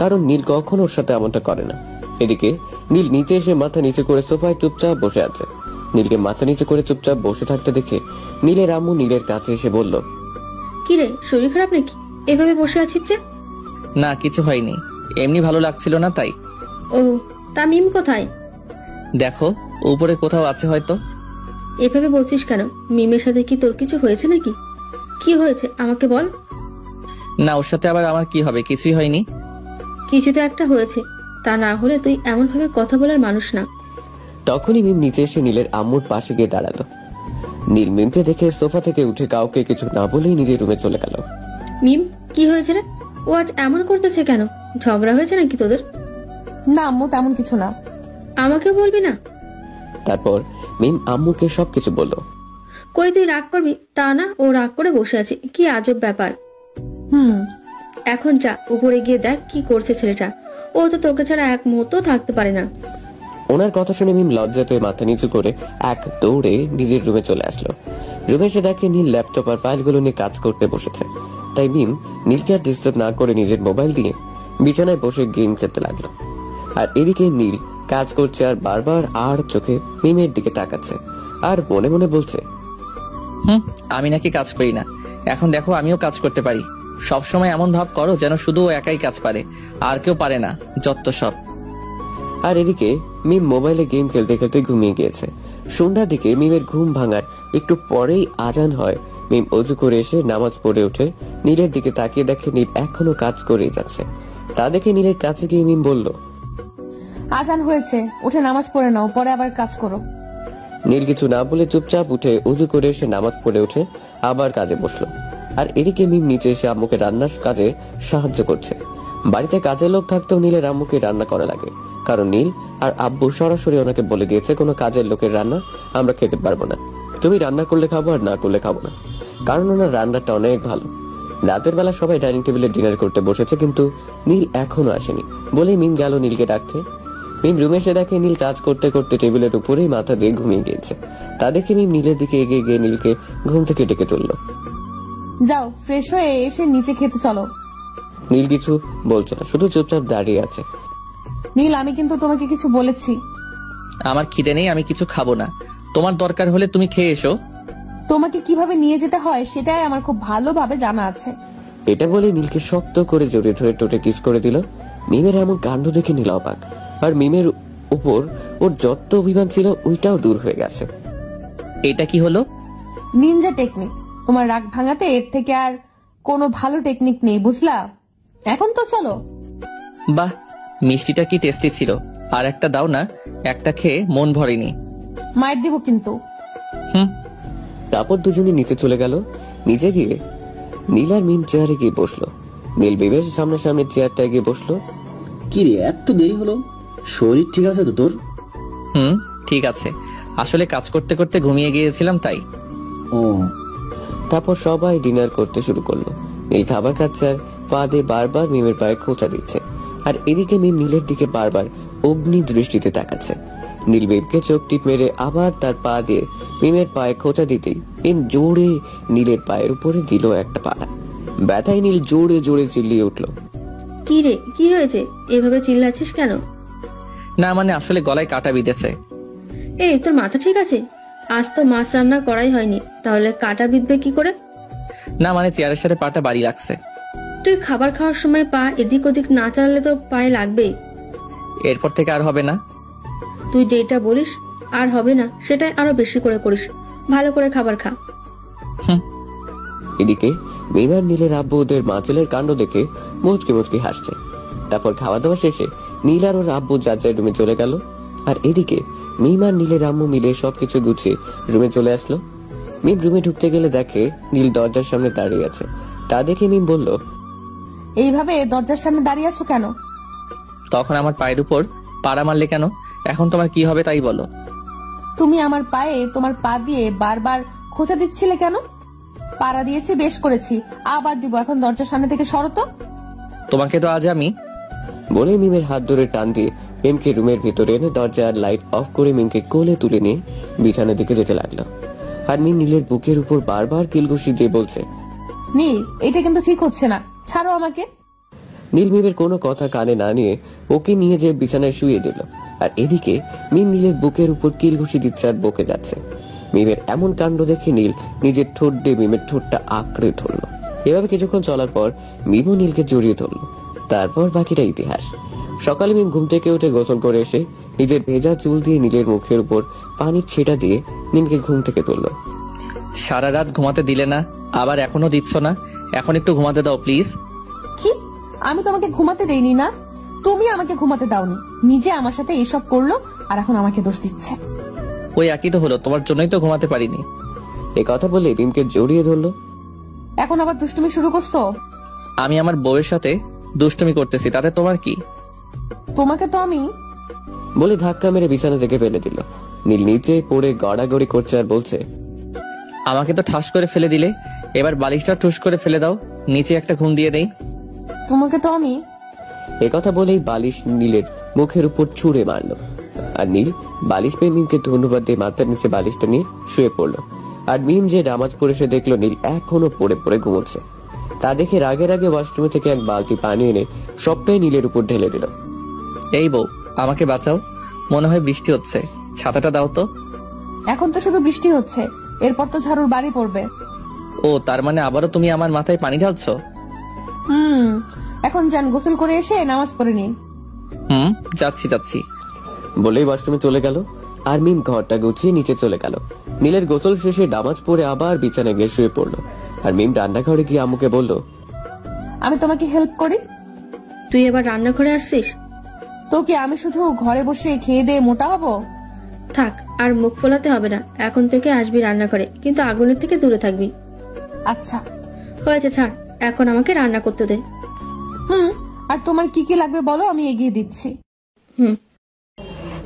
কারণ নীল কখনো ওর সাথে এমনটা করে না। এদিকে নীল নিচে এসে মাথা নিচে করে সোফায় চুপচাপ বসে আছে। নীলকে মাথা নিচে করে চুপচাপ বসে থাকতে দেখে নীলের আম্মু নীলের কাছে এসে বলল, কি রে, শরীর খারাপ নাকি? এভাবে বসে আছিস যে? না, কিছু হয়নি, এমনি ভালো লাগছিল না তাই। ও, তা মিম কোথায়? দেখো, উপরে কোথাও আছে হয়তো। এভাবে বলছিস কেন? মিমের সাথে কি তোর কিছু হয়েছে নাকি? কি হয়েছে আমাকে বল। না, ওর সাথে আবার আমার কি হবে? কিছুই হয়নি। কিছু তো একটা হয়েছে, তা না হলে তুই এমন ভাবে কথা বলার মানুষ না। তখনই মিম নিচে এসে নীলের আম্মুর পাশে গিয়ে দাঁড়ালো। নীল মিমকে দেখে সোফা থেকে উঠে কাউকে কিছু না বলেই নিজের রুমে চলে গেল। মিম, কি হয়েছে রে? ও আজ এমন করতেছে কেন? ঝগড়া হয়েছে নাকি তোদের? না আম্মু, তেমন কিছু না। আমাকে বলবি না? তারপর মিম আম্মুকে সবকিছু বলল। কই তুই রাগ করবি? তা না, ও রাগ করে বসে আছে, কি আজব ব্যাপার। এখন যা উপরে গিয়ে দেখ কি করছে ছেলেটা। ও তো তোকে ছাড়া এক মুহূর্ত থাকতে পারে না। ওনার কথা শুনে মিম লজ্জা পেয়ে মাথা নিচু করে এক দৌড়ে নিজের রুমে চলে আসলো। রুমে এসে দেখে নীল ল্যাপটপ আর ফাইলগুলো নিয়ে কাজ করতে বসেছে। তাই মিম নীলকে আর ডিস্টার্ব না করে নিজের মোবাইল দিয়ে বিছানায় বসে গেম খেলতে লাগলো। আর এদিকে নীল কাজ করছে আর বারবার আর চোখে মিমের দিকে তাকাচ্ছে আর মনে মনে বলছে, আমি নাকি কাজ করি না, এখন দেখো আমিও কাজ করতে পারি। সব সময় এমন ভাব করো যেন শুধু ও একাই কাজ পারে, আর কেউ পারে না, যত সব। আর এদিকে মিম মোবাইলে গেম খেলতে খেলতে ঘুমিয়ে গিয়েছে। সন্ধ্যার দিকে মিমের ঘুম ভাঙার একটু পরেই আজান হয়। মিম অজু করে এসে নামাজ পড়ে উঠে নীলের দিকে তাকিয়ে দেখে নীল এখনো কাজ করেই যাচ্ছে। তা দেখে নীলের কাছে গিয়ে মিম বলল, আজান হয়েছে, উঠে নামাজ পড়ে নাও, পরে আবার কাজ করো। নীল কিছু না বলে চুপচাপ উঠে অজু করে এসে নামাজ পড়ে উঠে আবার কাজে বসলো। আর এদিকে মিম নিচে এসে আম্মুকে রান্নার কাজে সাহায্য করছে। বাড়িতে কাজের লোক থাকতেও নীলের আম্মুকে রান্না করা লাগে, কারণ নীল আর আব্বু সরাসরি ওনাকে বলে দিয়েছে কোনো কাজের লোকের রান্না আমরা খেতে পারবো না, তুমি রান্না করলে খাবো আর না করলে খাবো না। কারণ ওনার রান্নাটা অনেক ভালো। রাতের বেলা সবাই ডাইনিং টেবিলে ডিনার করতে বসেছে, কিন্তু নীল এখনো আসেনি বলে মিম গেল নীলকে ডাকতে। মিম রুমে এসে দেখে নীল কাজ করতে করতে টেবিলের উপরেই মাথা দিয়ে ঘুমিয়ে গিয়েছে। তা দেখে মিম নীলের দিকে এগিয়ে গিয়ে নীলকে ঘুম থেকে ডেকে তুললো। যাও, ফ্রেশ হয়ে এসে নিচে খেতে চলো। নীল কিছু বলছে না, শুধু চুপচাপ দাঁড়িয়ে আছে। নীল, আমি কিন্তু তোমাকে কিছু বলেছি। আমার খিদে নেই, আমি কিছু খাবো না, তোমার দরকার হলে তুমি খেয়ে এসো। তোমাকে কিভাবে নিয়ে যেতে হয় সেটাই আমার খুব ভালোভাবে জানা আছে। এটা বলে নীলকে শক্ত করে জড়িয়ে ধরে টোটে কিস করে দিল। মিমের এমন কাণ্ড দেখে নীল অবাক, আর মিমের উপর ওর যত অভিমান ছিল ওইটাও দূর হয়ে গেছে। এটা কি হলো? Ninja technique. তোমার রাগ ভাঙাতে এর থেকে আর কোনো ভালো টেকনিক নেই, বুঝলা? এখন তো চলো। বাহ, মিষ্টিটা কি টেস্টি ছিল, আর একটা দাও না, একটা খেয়ে মন ভরেনি। মায়ের দিব কিন্তু। তারপর দুজনে নিচে চলে গেল। নিচে গিয়ে নীল আর মিম চেয়ারে গিয়ে বসলো। নীল বিবেশ সামনে চেয়ারটায় গিয়ে বসলো। কি রে, এত দেরি হলো? শরীর ঠিক আছে তো তোর? ঠিক আছে, আসলে কাজ করতে করতে ঘুমিয়ে গিয়েছিলাম তাই। ও। তারপর সবাই ডিনার করতে শুরু করলো। নীল খাবার খাচ্ছে আর পা দিয়ে বারবার মিমের পায়ে খোঁচা দিচ্ছে। আর এদিকে মিম নীলের দিকে বারবার অগ্নি দৃষ্টিতে তাকাচ্ছে। নীল মিমকে চোখ টিপ মেরে আবার তার পা দিয়ে মিমের পায়ে খোঁচা দিতেই মিম জোরে নীলের পায়ের উপরে দিল একটা পাড়া। ব্যথায় নীল জোরে জোরে চিল্লিয়ে উঠলো। কি রে, কি হয়েছে? এভাবে চিল্লাচ্ছিস কেন? না মানে আসলে গলায় কাটা বিঁধেছে। এই, তোর মাথা ঠিক আছে? আজ তো মাছ রান্না করাই হয়নি, তাহলে কাটা বিঁধবে কি করে? না মানে চেয়ারের সাথে পাটা বাড়ি লাগছে। তুই খাবার খাওয়ার সময় পা এদিক ওদিক না চালালে তো পায়ে লাগবেই। এরপর থেকে আর হবে না। তুই যেটা বলিস আর হবে না, সেটাই আরো বেশি করে করিস। ভালো করে খাবার খা। এদিকে মিম আর নীলের আব্বু ওদের মাছেলের কাণ্ড দেখে মুচকি মুচকি হাসছে। তারপর খাওয়া দাওয়া শেষে নীল আর ওর আব্বু যার যার রুমে চলে গেল। আর এদিকে মিম আর নীলের আম্মু মিলে সবকিছু গুছিয়ে রুমে চলে আসলো। মিম রুমে ঢুকতে গেলে দেখে নীল দরজার সামনে দাঁড়িয়ে আছে। তা দেখে মিম বলল, এইভাবে দরজার সামনে দাঁড়িয়ে আছো কেন? তখন আমার পায়ের উপর পাড়া মারলে কেন? এখন তোমার কি হবে তাই বলো। তুমি আমার পায়ে তোমার পা দিয়ে বারবার খোঁচা দিচ্ছিলে কেন? পাড়া দিয়েছি, বেশ করেছি, আবার দিব। এখন দরজার সামনে থেকে সরো তো। তোমাকে তো আজ আমি। বলে মিমের হাত ধরে টান দিয়ে মিমকে রুমের ভিতরে এনে দরজার লাইট অফ করে মিমকে কোলে তুলে নিয়ে বিছানার দিকে যেতে লাগলো। আর মিম নীলের বুকের উপর বারবার কিলঘুষি দিয়ে বলছে, নীল, এটা কিন্তু ঠিক হচ্ছে না, ছাড়ো আমাকে। নীল মিমের কোনো কথা কানে না নিয়ে ওকে নিয়ে যে বিছানায় শুয়ে দিল। আর এদিকে মিম নীলের বুকের উপর কিল ঘুষি দিচ্ছে আর বকে যাচ্ছে। মিমের এমন কাণ্ড দেখে নীল নিজের ঠোঁট দিয়ে মিমের ঠোঁটটা আঁকড়ে ধরল। এভাবে কিছুক্ষণ চলার পর মিমও নীলকে জড়িয়ে ধরল। তারপর বাকিটা ইতিহাস। সকালে মিম ঘুম থেকে উঠে গোসল করে এসে নিজের ভেজা চুল দিয়ে নীলের মুখের উপর পানির ছিটা দিয়ে নীলকে ঘুম থেকে তুলল। সারা রাত ঘুমাতে দিলে না, আবার এখনো দিচ্ছ না। এখন একটু ঘুমাতে দাও প্লিজ। কি? আমি তোমাকে ঘুমাতে দেইনি না? তুমি আমাকে ঘুমাতে দাওনি, নিজে আমার সাথে এসব করলো আর এখন আমাকে দোষ দিচ্ছে। ওই একই তো হলো, তোমার জন্যই তো ঘুমাতে পারিনি। এ কথা বলে মিমকে জড়িয়ে ধরলো। এখন আবার দুষ্টুমি শুরু করছো? আমি আমার বউয়ের সাথে দুষ্টুমি করতেছি, তাতে তোমার কি? তোমাকে তো আমি বলে ধাক্কা মেরে বিছানা থেকে ফেলে দিল। নীল নিচে পড়ে গড়াগড়ি করছে আর বলছে, আমাকে তো ঠাস করে ফেলে দিলে, এবার বালিশটা ঠুস করে ফেলে দাও, নিচে একটা ঘুম দিয়ে দেই। তোমাকে তো আমি এ কথা বলেই বালিশ নীলের মুখের উপর ছুঁড়ে মারলো। আর নীল বালিশ পেয়ে মিমকে ধন্যবাদ দিয়ে মাথার নিচে বালিশটা নিয়ে শুয়ে পড়লো। আর মিম যে নামাজ পড়ে সে দেখলো নীল এখনো পড়ে পড়ে ঘুমোচ্ছে। তা দেখে রাগে রাগে ওয়াশরুমে থেকে এক বালতি পানি এনে সবটাই নীলের উপর ঢেলে দিল। এই বউ, আমাকে বাঁচাও, মনে হয় বৃষ্টি হচ্ছে, ছাতাটা দাও তো। এখন তো শুধু বৃষ্টি হচ্ছে, এরপর তো ঝাড়ুর বাড়ি পড়বে। ও, তার মানে আবারও তুমি আমার মাথায় পানি ঢালছো? এখন যান, গোসল করে এসে নামাজ পড়ে নিন। যাচ্ছি। বলেই ওয়াশরুমে চলে গেল। আর মিম ঘরটা গুছিয়ে নিচে চলে গেল। নীলের গোসল শেষে নামাজ পড়ে আবার বিছানায় গিয়ে শুয়ে পড়লো। আর মিম রান্নাঘরে গিয়ে আম্মুকে বলল, আমি তোমাকে হেল্প করি। তুই এবার রান্নাঘরে আসছিস? তো কি আমি শুধু ঘরে বসে খেয়ে দিয়ে মোটা হব? থাক, আর মুখ ফোলাতে হবে না। এখন থেকে আসবি রান্নাঘরে, কিন্তু আগুনের থেকে দূরে থাকবি। আচ্ছা। হয়েছে, ছাড়, এখন আমাকে রান্না করতে দে। আর তোমার কি কি লাগবে বলো, আমি এগিয়ে দিচ্ছি।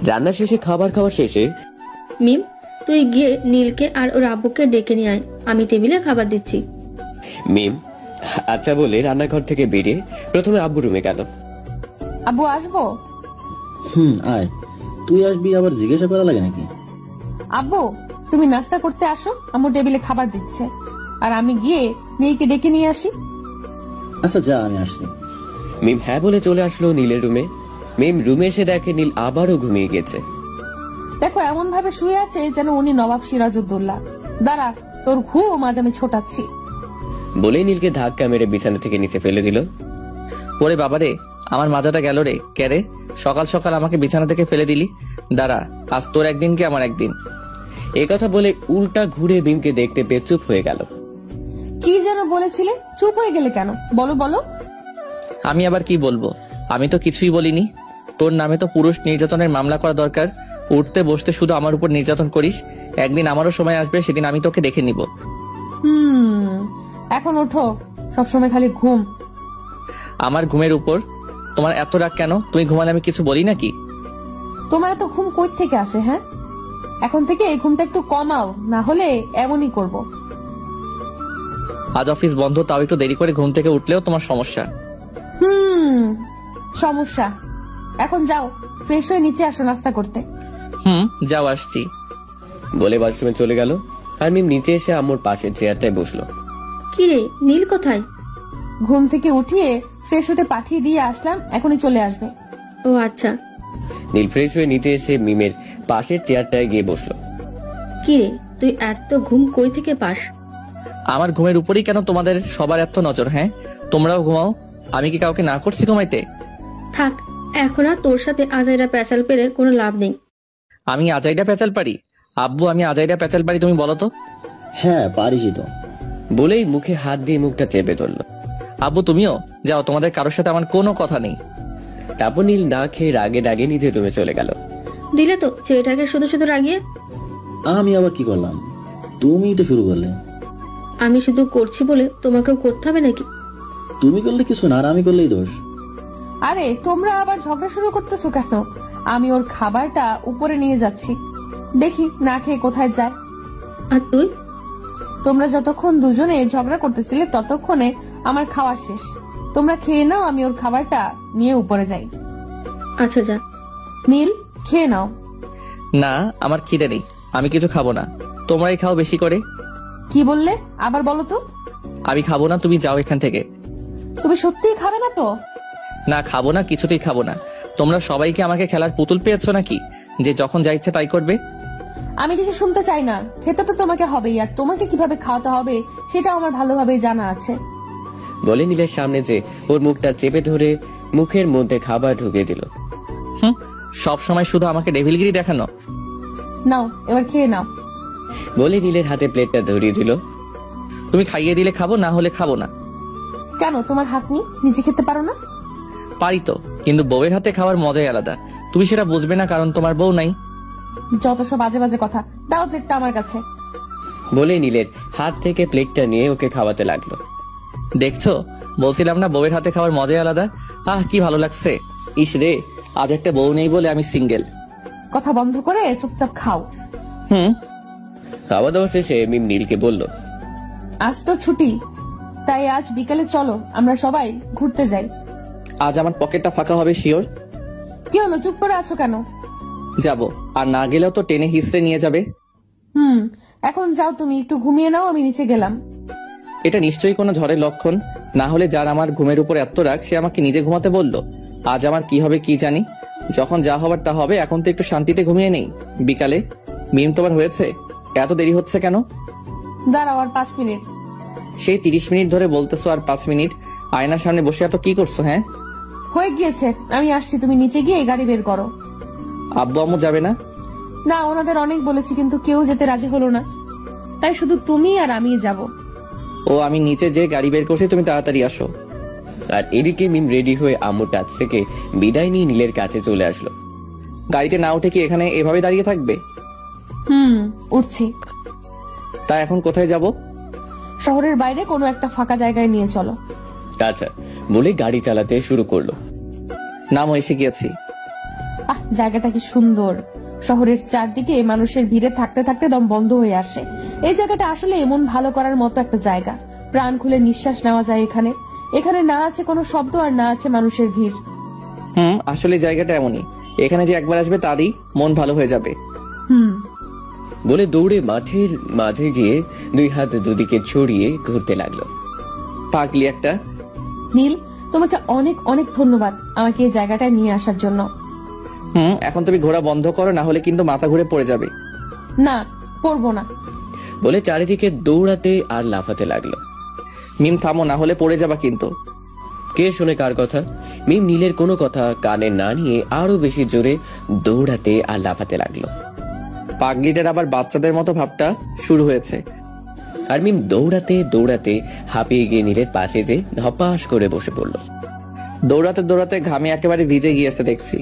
রান্না শেষে খাবার খাওয়া শেষে মিম, তুই গিয়ে নীলকে আর ওর আব্বুকে ডেকে নিয়ে আয়, আমি টেবিলে খাবার দিচ্ছি। মিম আচ্ছা বলে রান্নাঘর থেকে বেরিয়ে প্রথমে আব্বু রুমে গেল। আব্বু আসবো? আয়। তুই আসবি আবার জিজ্ঞাসা করা লাগে নাকি? আব্বু, তুমি নাস্তা করতে আসো, আম্মু টেবিলে খাবার দিচ্ছে। আর আমি গিয়ে নীলকে ডেকে নিয়ে আসি। আচ্ছা যা, আমি আসছি। মিম হ্যাঁ বলে চলে আসলো নীলের রুমে। মিম রুমে এসে দেখে নীল আবারও ঘুমিয়ে গেছে। দেখো, এমন ভাবে শুয়ে আছে যেন উনি নবাব সিরাজউদ্দৌলা। দাঁড়া, তোর ঘুম আজ আমি ছোটাচ্ছি। বলে নীলকে ধাক্কা মেরে বিছানা থেকে নিচে ফেলে দিল। ওরে বাবারে, আমার মাথাটা গেল রে। ক্যারে, সকাল সকাল আমাকে বিছানা থেকে ফেলে দিলি। দাঁড়া, আজ তোর একদিন কি আমার একদিন। এ কথা বলে উল্টা ঘুরে মিমকে দেখতে পেয়ে চুপ হয়ে গেল। কি যেন বলেছিলে? চুপ হয়ে গেলে কেন? বলো বলো। আমি আবার কি বলবো? আমি তো কিছুই বলিনি। তোর নামে তো পুরুষ নির্যাতনের মামলা করা দরকার। উঠতে বসতে শুধু আমার উপর নির্যাতন করিস। একদিন আমারও সময় আসবে, সেদিন আমি তোকে দেখে নিব। এখন ওঠো, সবসময় খালি ঘুম। আমার ঘুমের উপর তোমার এত রাগ কেন? তুমি ঘুমালে আমি কিছু বলি নাকি? তোমার এত ঘুম কই থেকে আসে? হ্যাঁ, এখন থেকে এই ঘুমটা একটু কমাও, না হলে এমনই করব। আজ অফিস বন্ধ, তাও একটু দেরি করে ঘুম থেকে উঠলেও তোমার সমস্যা। সমস্যা। এখন যাও, ফ্রেশ হয়ে নিচে আসো নাস্তা করতে। যাও, আসছি। বলে ওয়াশরুমে চলে গেল। আর মিম নিচে এসে আম্মুর পাশে চেয়ারটায় বসলো। কি রে, নীল কোথায়? ঘুম থেকে উঠিয়ে ফ্রেশ হতে পাঠিয়ে দিয়ে আসলাম, এখনই চলে আসবে। ও আচ্ছা। নীল ফ্রেশ হয়ে নিচে এসে মিমের পাশের চেয়ারটায় গিয়ে বসলো। কি রে, তুই এত ঘুম কই থেকে পাস? আমার ঘুমের উপরই কেন তোমাদের সবার এত নজর? হ্যাঁ, তোমরাও ঘুমাও, আমি কি কাউকে না করছি ঘুমাইতে? থাক, এখন আর তোর সাথে আজাইরা প্যাচাল পেরে কোনো লাভ নেই। আমি আজাইডা প্যাচাল পারি? আব্বু, আমি আজাইডা প্যাচাল পারি? তুমি বলো তো। হ্যাঁ, পারিসই তো। বলেই মুখে হাত দিয়ে মুখটা চেপে ধরলো। আব্বু, তুমিও যাও, তোমাদের কারোর সাথে আমার কোনো কথা নেই। তারপর নীল না খেয়ে রাগে রাগে নিজের রুমে চলে গেল। দিলে তো ছেলেটাকে শুধু শুধু রাগিয়ে। আমি আবার কি করলাম? তুমিই তো শুরু করলে। আমি শুধু করছি বলে তোমাকেও করতে হবে নাকি? তুমি করলে কিছু না, আর আমি করলেই দোষ। আরে তোমরা আবার ঝগড়া শুরু করতেছো কেন? আমি ওর খাবারটা উপরে নিয়ে যাচ্ছি, দেখি না খেয়ে কোথায় যায়। আর তুই? তোমরা যতক্ষণ দুজনে ঝগড়া করতেছিলে ততক্ষণে আমার খাওয়া শেষ। তোমরা খেয়ে নাও, আমি ওর খাবারটা নিয়ে উপরে যাই। আচ্ছা যা। নীল, খেয়ে নাও। না, আমার খিদে নেই, আমি কিছু খাবো না, তোমরাই খাও বেশি করে। কি বললে? আবার বলো তো। আমি খাবো না, তুমি যাও এখান থেকে। তুমি সত্যিই খাবে না তো? না, খাবো না, কিছুতেই খাবো না। তোমরা সবাইকে আমাকে খেলার পুতুল পেয়েছো নাকি, যে যখন যা ইচ্ছে তাই করবে? আমি কিছু শুনতে চাই না। খেতে তো তোমাকে হবেই, আর তোমাকে কিভাবে খাওয়াতে হবে সেটা আমার ভালোভাবেই জানা আছে। বলে নীলের সামনে যে ওর মুখটা চেপে ধরে মুখের মধ্যে খাবার ঢুকিয়ে দিল। সব সময় শুধু আমাকে ডেভিলগিরি দেখানো। নাও, এবার খেয়ে নাও। বলে নীলের হাতে প্লেটটা ধরিয়ে দিল। তুমি খাইয়ে দিলে খাবো, না হলে খাবো না। কেন, তোমার হাত নেই? নিজে খেতে পারো না? পারি তো, কিন্তু বউয়ের হাতে খাওয়ার মজাই আলাদা। তুমি সেটা বুঝবে না, কারণ তোমার বউ নাই। যত সব বাজে বাজে কথা। দাও প্লেটটা আমার কাছে। বলে নীলের হাত থেকে প্লেটটা নিয়ে ওকে খাওয়াতে লাগলো। দেখছো, বলছিলাম না বউয়ের হাতে খাওয়ার মজাই আলাদা। কি ভালো লাগছে। ইস রে, আজ একটা বউ নেই বলে আমি সিঙ্গেল। কথা বন্ধ করে চুপচাপ খাও। খাওয়া দাওয়া শেষে মিম নীলকে বলল, আজ তো ছুটি, তাই আজ বিকেলে চলো আমরা সবাই ঘুরতে যাই। আজ আমার পকেটটা ফাঁকা হবে শিওর। কি হলো, চুপ করে আছো কেন? যাব, আর না গেলেও তো টেনে হিসড়ে নিয়ে যাবে। এখন যাও, তুমি একটু ঘুমিয়ে নাও, আমি নিচে গেলাম। এটা নিশ্চয়ই কোনো ঝড়ের লক্ষণ। না হলে যার আমার ঘুমের উপর এত রাগ, সে আমাকে নিজে ঘুমাতে বলল। আজ আমার কি হবে কি জানি। যখন যা হবার তা হবে, এখন তো একটু শান্তিতে ঘুমিয়ে নেই। বিকালে মিম তোমার হয়েছে? এত দেরি হচ্ছে কেন? দাঁড়াও আর 5 মিনিট। সেই 30 মিনিট ধরে বলতেছো, আর 5 মিনিট? আয়নার সামনে বসে এত কি করছো? হ্যাঁ, হয়ে গিয়েছে, আমি আসছি, তুমি নিচে গিয়ে গাড়ি বের করো। আব্বু আম্মু যাবে না? না, ওনাদের অনেক বলেছি কিন্তু কেউ যেতে রাজি হলো না, তাই শুধু তুমি আর আমি যাব। ও, আমি নিচে যে গাড়ি বের করছি, তুমি তাড়াতাড়ি আসো। আর এদিকে মিম রেডি হয়ে আম্মুর কাছ থেকে বিদায় নিয়ে নীলের কাছে চলে আসলো। গাড়িতে না উঠে কি এখানে এভাবে দাঁড়িয়ে থাকবে? উঠছি। তা এখন কোথায় যাব? শহরের বাইরে কোনো একটা ফাঁকা জায়গায় নিয়ে চলো। আচ্ছা বলে গাড়ি চালাতে শুরু করলো। নামও, এসে গিয়েছি। জায়গাটা কি সুন্দর। শহরের চারদিকে মানুষের ভিড়ে থাকতে থাকতে দম বন্ধ হয়ে আসে। এই জায়গাটা আসলে এমন ভালো করার মতো একটা জায়গা। প্রাণ খুলে নিঃশ্বাস নেওয়া যায় এখানে। এখানে না আছে কোনো শব্দ, আর না আছে মানুষের ভিড়। আসলে জায়গাটা এমনই, এখানে যে একবার আসবে তারই মন ভালো হয়ে যাবে। বলে দৌড়ে মাঠের মাঝে গিয়ে 2 হাত দুদিকে ছড়িয়ে ঘুরতে লাগলো। পাগলি একটা। নীল, তোমাকে অনেক অনেক ধন্যবাদ আমাকে এই জায়গাটায় নিয়ে আসার জন্য। এখন তুমি ঘোরা বন্ধ করো, না হলে কিন্তু মাথা ঘুরে পড়ে যাবে। না, পড়বো না। বলে চারিদিকে দৌড়াতে আর লাফাতে লাগলো। মিম থামো, না হলে পড়ে যাবা কিন্তু। কে শোনে কার কথা? মিম নীলের কোনো কথা কানে না নিয়ে আরো বেশি জোরে দৌড়াতে আর লাফাতে লাগলো। পাগলিটার আবার বাচ্চাদের মতো ভাবটা শুরু হয়েছে। আর মিম দৌড়াতে দৌড়াতে হাঁপিয়ে গিয়ে নীলের পাশে যে ধপাস করে বসে পড়লো। দৌড়াতে দৌড়াতে ঘামে একেবারে ভিজে গিয়েছে দেখছি।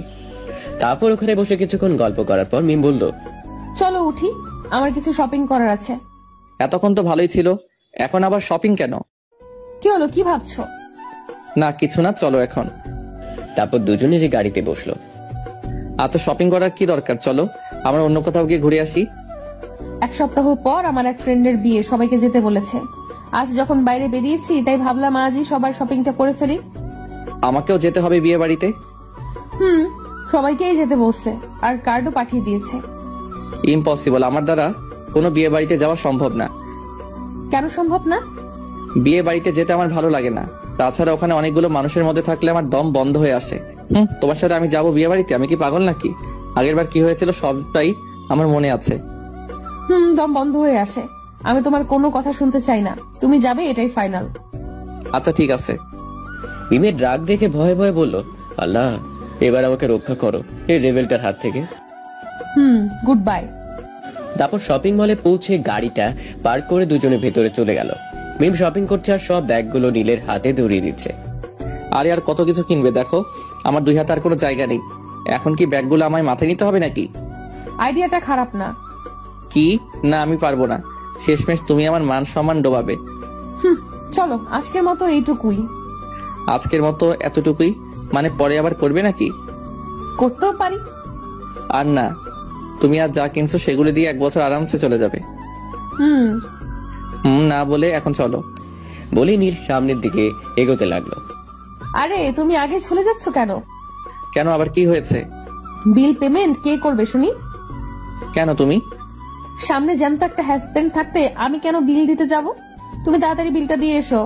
তারপর ওখানে বসে কিছুক্ষণ গল্প করার পর মিম বলল, চলো উঠি, আমার কিছু শপিং করার আছে। এতক্ষণ তো ভালোই ছিল, এখন আবার শপিং কেন? কি হলো, কি ভাবছো? না কিছু না, চলো এখন। তারপর দুজনে যে গাড়িতে বসলো। আচ্ছা, শপিং করার কি দরকার, চলো আমরা অন্য কোথাও গিয়ে ঘুরে আসি। 1 সপ্তাহ পর আমার এক ফ্রেন্ডের বিয়ে, সবাইকে যেতে বলেছে। আজ যখন বাইরে বেরিয়েছি তাই ভাবলাম আজই সবার শপিংটা করে ফেলি। আমাকেও যেতে হবে বিয়ে বাড়িতে? সবাইকেই যেতে বলছে, আর কার্ডও পাঠিয়ে দিয়েছে। ইম্পসিবল, আমার দ্বারা কোনো বিয়ে বাড়িতে যাওয়া সম্ভব না। কেন সম্ভব না? বিয়ে বাড়িতে যেতে আমার ভালো লাগে না। তাছাড়া ওখানে অনেকগুলো মানুষের মধ্যে থাকলে আমার দম বন্ধ হয়ে আসে। তোমার সাথে আমি যাবো বিয়ে বাড়িতে? আমি কি পাগল নাকি? আগের বার কি হয়েছিল সবটাই আমার মনে আছে। দম বন্ধ হয়ে আসে। আমি তোমার কোনো কথা শুনতে চাই না, তুমি যাবে এটাই ফাইনাল। আচ্ছা ঠিক আছে। মিমের রাগ দেখে ভয়ে ভয়ে বলল, আল্লাহ এবার আমাকে রক্ষা করো এই রেবেলটার হাত থেকে। Good bye. তারপর শপিং মলে পৌঁছে গাড়িটা পার্ক করে দুজনে ভেতরে চলে গেল। মিম শপিং করছে আর সব ব্যাগগুলো নীলের হাতে ধরিয়ে দিচ্ছে। আরে আর কত কিছু কিনবে, দেখো আমার 2 হাতে আর কোনো জায়গা নেই। এখন কি ব্যাগগুলো আমায় মাথায় নিতে হবে নাকি? আইডিয়াটা খারাপ না। কি না, আমি পারবো না। শেষমেশ তুমি আমার মান সম্মান ডোবাবে। চলো আজকের মতো এইটুকুই। আজকের মতো এতটুকুই মানে পরে আবার করবে নাকি? করতেও পারি। আর না, তুমি আর যা কিনছো সেগুলো দিয়ে 1 বছর আরামসে চলে যাবে। না বলে এখন চলো। বলে নীল সামনের দিকে এগোতে লাগলো। আরে তুমি আগে চলে যাচ্ছ কেন? কেন, আবার কি হয়েছে? বিল পেমেন্ট কে করবে শুনি? কেন তুমি? সামনে জ্যান্ত একটা হাজবেন্ড থাকতে আমি কেন বিল দিতে যাব? তুমি তাড়াতাড়ি বিলটা দিয়ে এসো।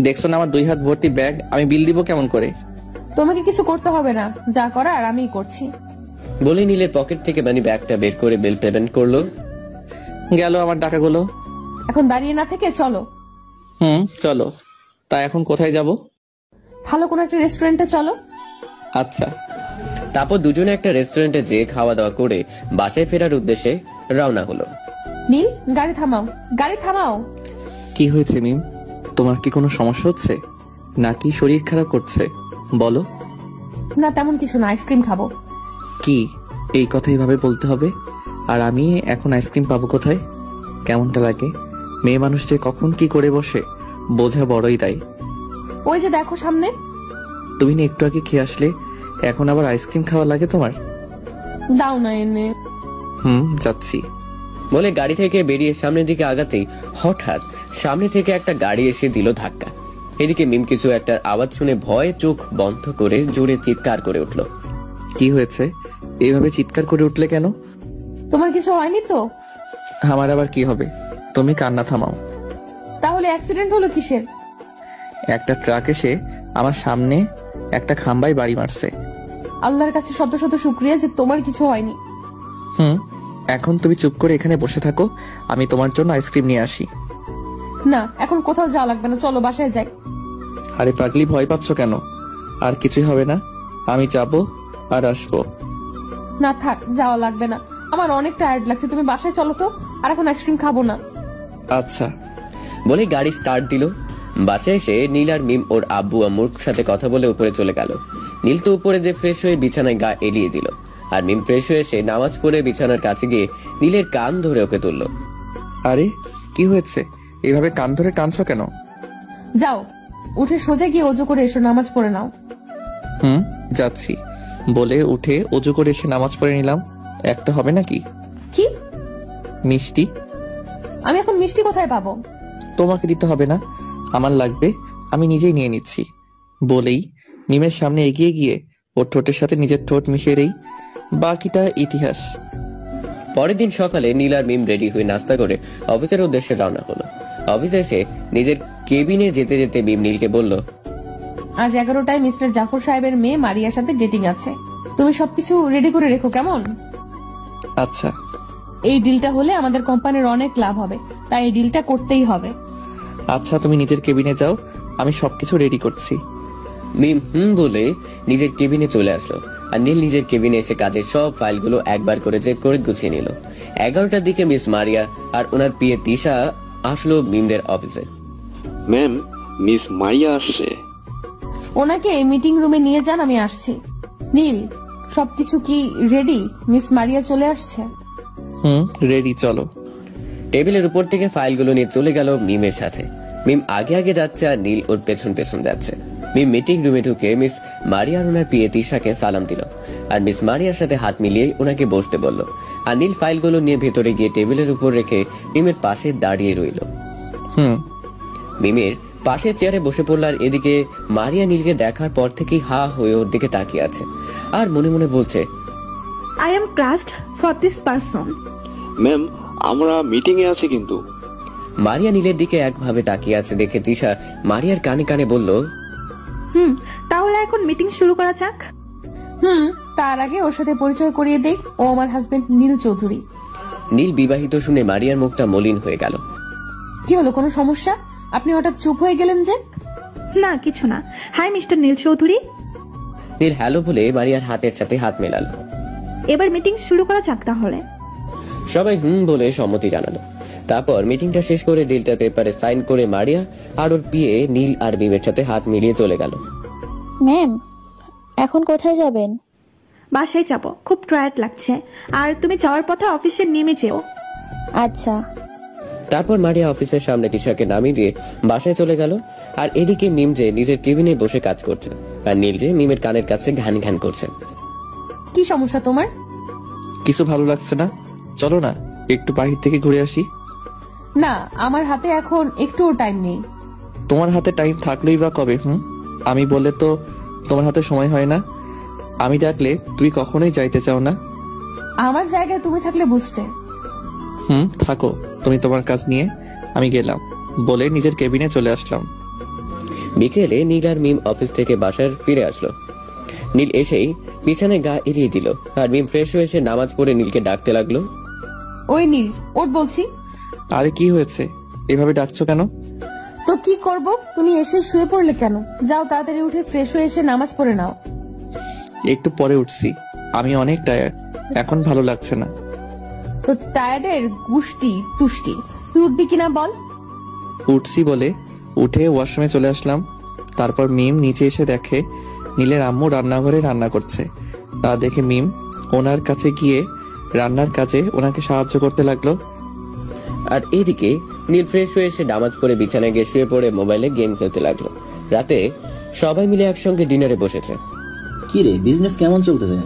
দেখছো না আমার 2 হাত ভর্তি ব্যাগ, আমি বিল দিব কেমন করে? তোমাকে কিছু করতে হবে না, যা করার আমিই করছি। বলে নীলের পকেট থেকে মানি ব্যাগটা বের করে বিল পেমেন্ট করলো। গেল আমার টাকাগুলো। এখন দাঁড়িয়ে না থেকে চলো। চলো। তা এখন কোথায় যাব? ভালো কোনো একটা রেস্টুরেন্টে চলো। আচ্ছা। তারপর দুজনে একটা রেস্টুরেন্টে যেয়ে খাওয়া দাওয়া করে বাসায় ফেরার উদ্দেশ্যে রওনা হলো। নীল, গাড়ি থামাও, গাড়ি থামাও। কি হয়েছে মিম? তোমার কি কোনো সমস্যা হচ্ছে নাকি শরীর খারাপ করছে? বলো। না তেমন কিছু না, আইসক্রিম খাবো। কি এই কথা এইভাবে বলতে হবে? আর আমি এখন আইসক্রিম পাবো কোথায়? কেমনটা লাগে? মেয়ে মানুষ যে কখন কি করে বসে বোঝা বড়ই দায়। ওই যে দেখো সামনে। তুমি না একটু আগে খেয়ে আসলে, এখন আবার আইসক্রিম খাওয়া লাগে তোমার? দাও না এনে। যাচ্ছি। বলে গাড়ি থেকে বেরিয়ে সামনের দিকে আগাতেই হঠাৎ সামনে থেকে একটা গাড়ি এসে দিল ধাক্কা। এদিকে মিম কিছু একটা আওয়াজ শুনে ভয়ে চোখ বন্ধ করে জোরে চিৎকার করে উঠল। কি হয়েছে? এইভাবে চিৎকার করে উঠলে কেন? তোমার কিছু হয়নি তো? আমার আবার কি হবে? তুমি কান্না থামাও। তাহলে অ্যাক্সিডেন্ট হলো কিসের? একটা ট্রাক এসে আমার সামনে একটা খাম্বায় বাড়ি মারছে। আল্লাহর কাছে শত শত শুকরিয়া যে তোমার কিছু হয়নি। এখন তুমি চুপ করে এখানে বসে থাকো, আমি তোমার জন্য আইসক্রিম নিয়ে আসি। না, এখন কোথাও যাওয়া লাগবে না, চলো বাসায় যাই। আরে পাগলি, ভয় পাচ্ছ কেন? আর কিছুই হবে না, আমি যাব আর আসবো। না থাক, যাওয়া লাগবে না, আমার অনেক টায়ার্ড লাগছে, তুমি বাসায় চলো তো। আর এখন আইসক্রিম খাবো না। আচ্ছা। বলে গাড়ি স্টার্ট দিল। বাসায় এসে নীল আর মিম ওর আব্বু আম্মুর সাথে কথা বলে উপরে চলে গেল। নীল তো উপরে যে ফ্রেশ হয়ে বিছানায় গা এলিয়ে দিল, আর মিম ফ্রেশ হয়ে এসে নামাজ পড়ে বিছানার কাছে গিয়ে নীলের কান ধরে ওকে তুলল। আরে কি হয়েছে? এইভাবে কান ধরে টানছো কেন? যাও, উঠে সোজা গিয়ে ওযু করে এসো, নামাজ পড়ে নাও। যাচ্ছি। বলে উঠে ওযু করে এসে নামাজ পড়ে নিলাম। একটা হবে নাকি? কি? মিষ্টি। আমি এখন মিষ্টি কোথায় পাবো? তোমাকে দিতে হবে না, আমার লাগবে, আমি নিজেই নিয়ে নিচ্ছি। বলেই মিমের সামনে এগিয়ে গিয়ে ওর ঠোঁটের সাথে নিজের ঠোঁট মিশিয়ে দেই। বাকিটা ইতিহাস। পরের দিন সকালে নীল আর মিম রেডি হয়ে নাস্তা করে অফিসের উদ্দেশ্যে রওনা হলো। অফিসে এসে নিজের কেবিনে যেতে যেতে মিম নীলকে বলল, আজ 11টায় মিস্টার জাফর সাহেবের মেয়ে মারিয়ার সাথে ডেটিং আছে, তুমি সবকিছু রেডি করে রেখো, কেমন? আচ্ছা। এই ডিলটা হলে আমাদের কোম্পানির অনেক লাভ হবে, তাই এই ডিলটা করতেই হবে। আচ্ছা, তুমি নিজের কেবিনে যাও, আমি সবকিছু রেডি করছি। মিম বলে নিজের কেবিনে চলে আসলো। আর নীল নিজের কেবিনে এসে কাজের সব ফাইলগুলো একবার করে চেক করে গুছিয়ে নিল। 11টার দিকে মিস মারিয়া আর ওনার পিএ তিশা আসলো মিমদের অফিসে। ম্যাম, মিস মারিয়া আসছে। ওনাকে মিটিং রুমে নিয়ে যান, আমি আসছি। নীল, সবকিছু কি রেডি? মিস মারিয়া চলে আসছে। রেডি, চলো। টেবিলের উপর থেকে ফাইলগুলো নিয়ে চলে গেল মিমের সাথে। মিম আগে আগে যাচ্ছে আর নীল ওর পেছন পেছন যাচ্ছে। মিম মিটিং রুমে ঢুকে মিস মারিয়ার ওনার পিএ তিশাকে সালাম দিল আর মিস মারিয়ার সাথে হাত মিলিয়ে ওনাকে বসতে বলল। আর নীল ফাইলগুলো নিয়ে ভেতরে গিয়ে টেবিলের উপর রেখে মিমের পাশে দাঁড়িয়ে রইল। মিমের পাশের চেয়ারে বসে পড়ল। আর এদিকে মারিয়া নীলকে দেখার পর থেকেই হা হয়ে ওর দিকে তাকিয়ে আছে আর মনে মনে বলছে, I am crushed for this person. Ma'am, আমরা মিটিং এ আছি কিন্তু। মারিয়া নীলের দিকে একভাবে তাকিয়ে আছে দেখে তিশা মারিয়ার কানে কানে বলল, তাহলে এখন মিটিং শুরু করা যাক। তার আগে ওর সাথে পরিচয় করিয়ে দেই, ও আমার হাজবেন্ড নীল চৌধুরী। নীল বিবাহিত শুনে মারিয়ার মুখটা মলিন হয়ে গেল। কি হলো, কোনো সমস্যা? আপনি হঠাৎ চুপ হয়ে গেলেন যে? না কিছু না। হাই মিস্টার নীল চৌধুরী। নীল হ্যালো বলে মারিয়ার হাতের সাথে হাত মেলালো। এবার মিটিং শুরু করা যাক তাহলে। সবাই বলে সম্মতি জানালো। তারপর মিটিংটা শেষ করে ডিলটার পেপারে সাইন করে মারিয়া আর ওর পিএ নীল আর মিমের সাথে হাত মিলিয়ে চলে গেল। ম্যাম, এখন কোথায় যাবেন? বাসায় যাব, খুব টায়ার্ড লাগছে। আর তুমি যাওয়ার পথে অফিসে নেমে যেও। আচ্ছা। তারপর মারিয়া অফিসের সামনে তিশাকে নামিয়ে দিয়ে বাসায় চলে গেল। আর এদিকে মিম যে নিজের কেবিনে বসে কাজ করছে আর নীল যে মিমের কানের কাছে ঘ্যান ঘ্যান করছে। কি সমস্যা তোমার? কিছু ভালো লাগছে না, চলো না একটু বাহির থেকে ঘুরে আসি। না, আমার হাতে এখন একটুও টাইম নেই। তোমার হাতে টাইম থাকলেই বা কবে? আমি বলে তো তোমার হাতে সময় হয় না। আমি ডাকলে তুই কখনোই যাইতে চাও না। আমার জায়গায় তুমি থাকলে বুঝতে। থাকো তুমি তোমার কাজ নিয়ে, আমি গেলাম। বলে নিজের কেবিনে চলে আসলাম। বিকেলে নীল আর মিম অফিস থেকে বাসায় ফিরে আসলো। নীল এসেই বিছানায় গা এড়িয়ে দিল, আর মিম ফ্রেশ হয়ে এসে নামাজ পড়ে নীলকে ডাকতে লাগলো। ওই নীল, ওর বলছি। আরে কি হয়েছে, এভাবে ডাকছো কেন? তো কি করব, তুমি এসে শুয়ে পড়লে কেন? যাও তাড়াতাড়ি উঠে ফ্রেশ হয়ে এসে নামাজ পড়ে নাও। একটু পরে উঠছি, আমি অনেক টায়ার্ড, এখন ভালো লাগছে না। তো টায়ার্ডের গুষ্টি তুষ্টি, তুই উঠবি কিনা বল। উঠছি বলে উঠে ওয়াশরুমে চলে আসলাম। তারপর মিম নিচে এসে দেখে নীলের আম্মু রান্নাঘরে রান্না করছে। তা দেখে মিম ওনার কাছে গিয়ে রান্নার কাজে ওনাকে সাহায্য করতে লাগলো। আর এদিকে নীল ফ্রেশ হয়ে এসে নামাজ পড়ে বিছানায় গিয়ে শুয়ে পড়ে মোবাইলে গেম খেলতে লাগলো। রাতে সবাই মিলে একসঙ্গে ডিনারে বসেছে। কি রে, বিজনেস কেমন চলতেছে?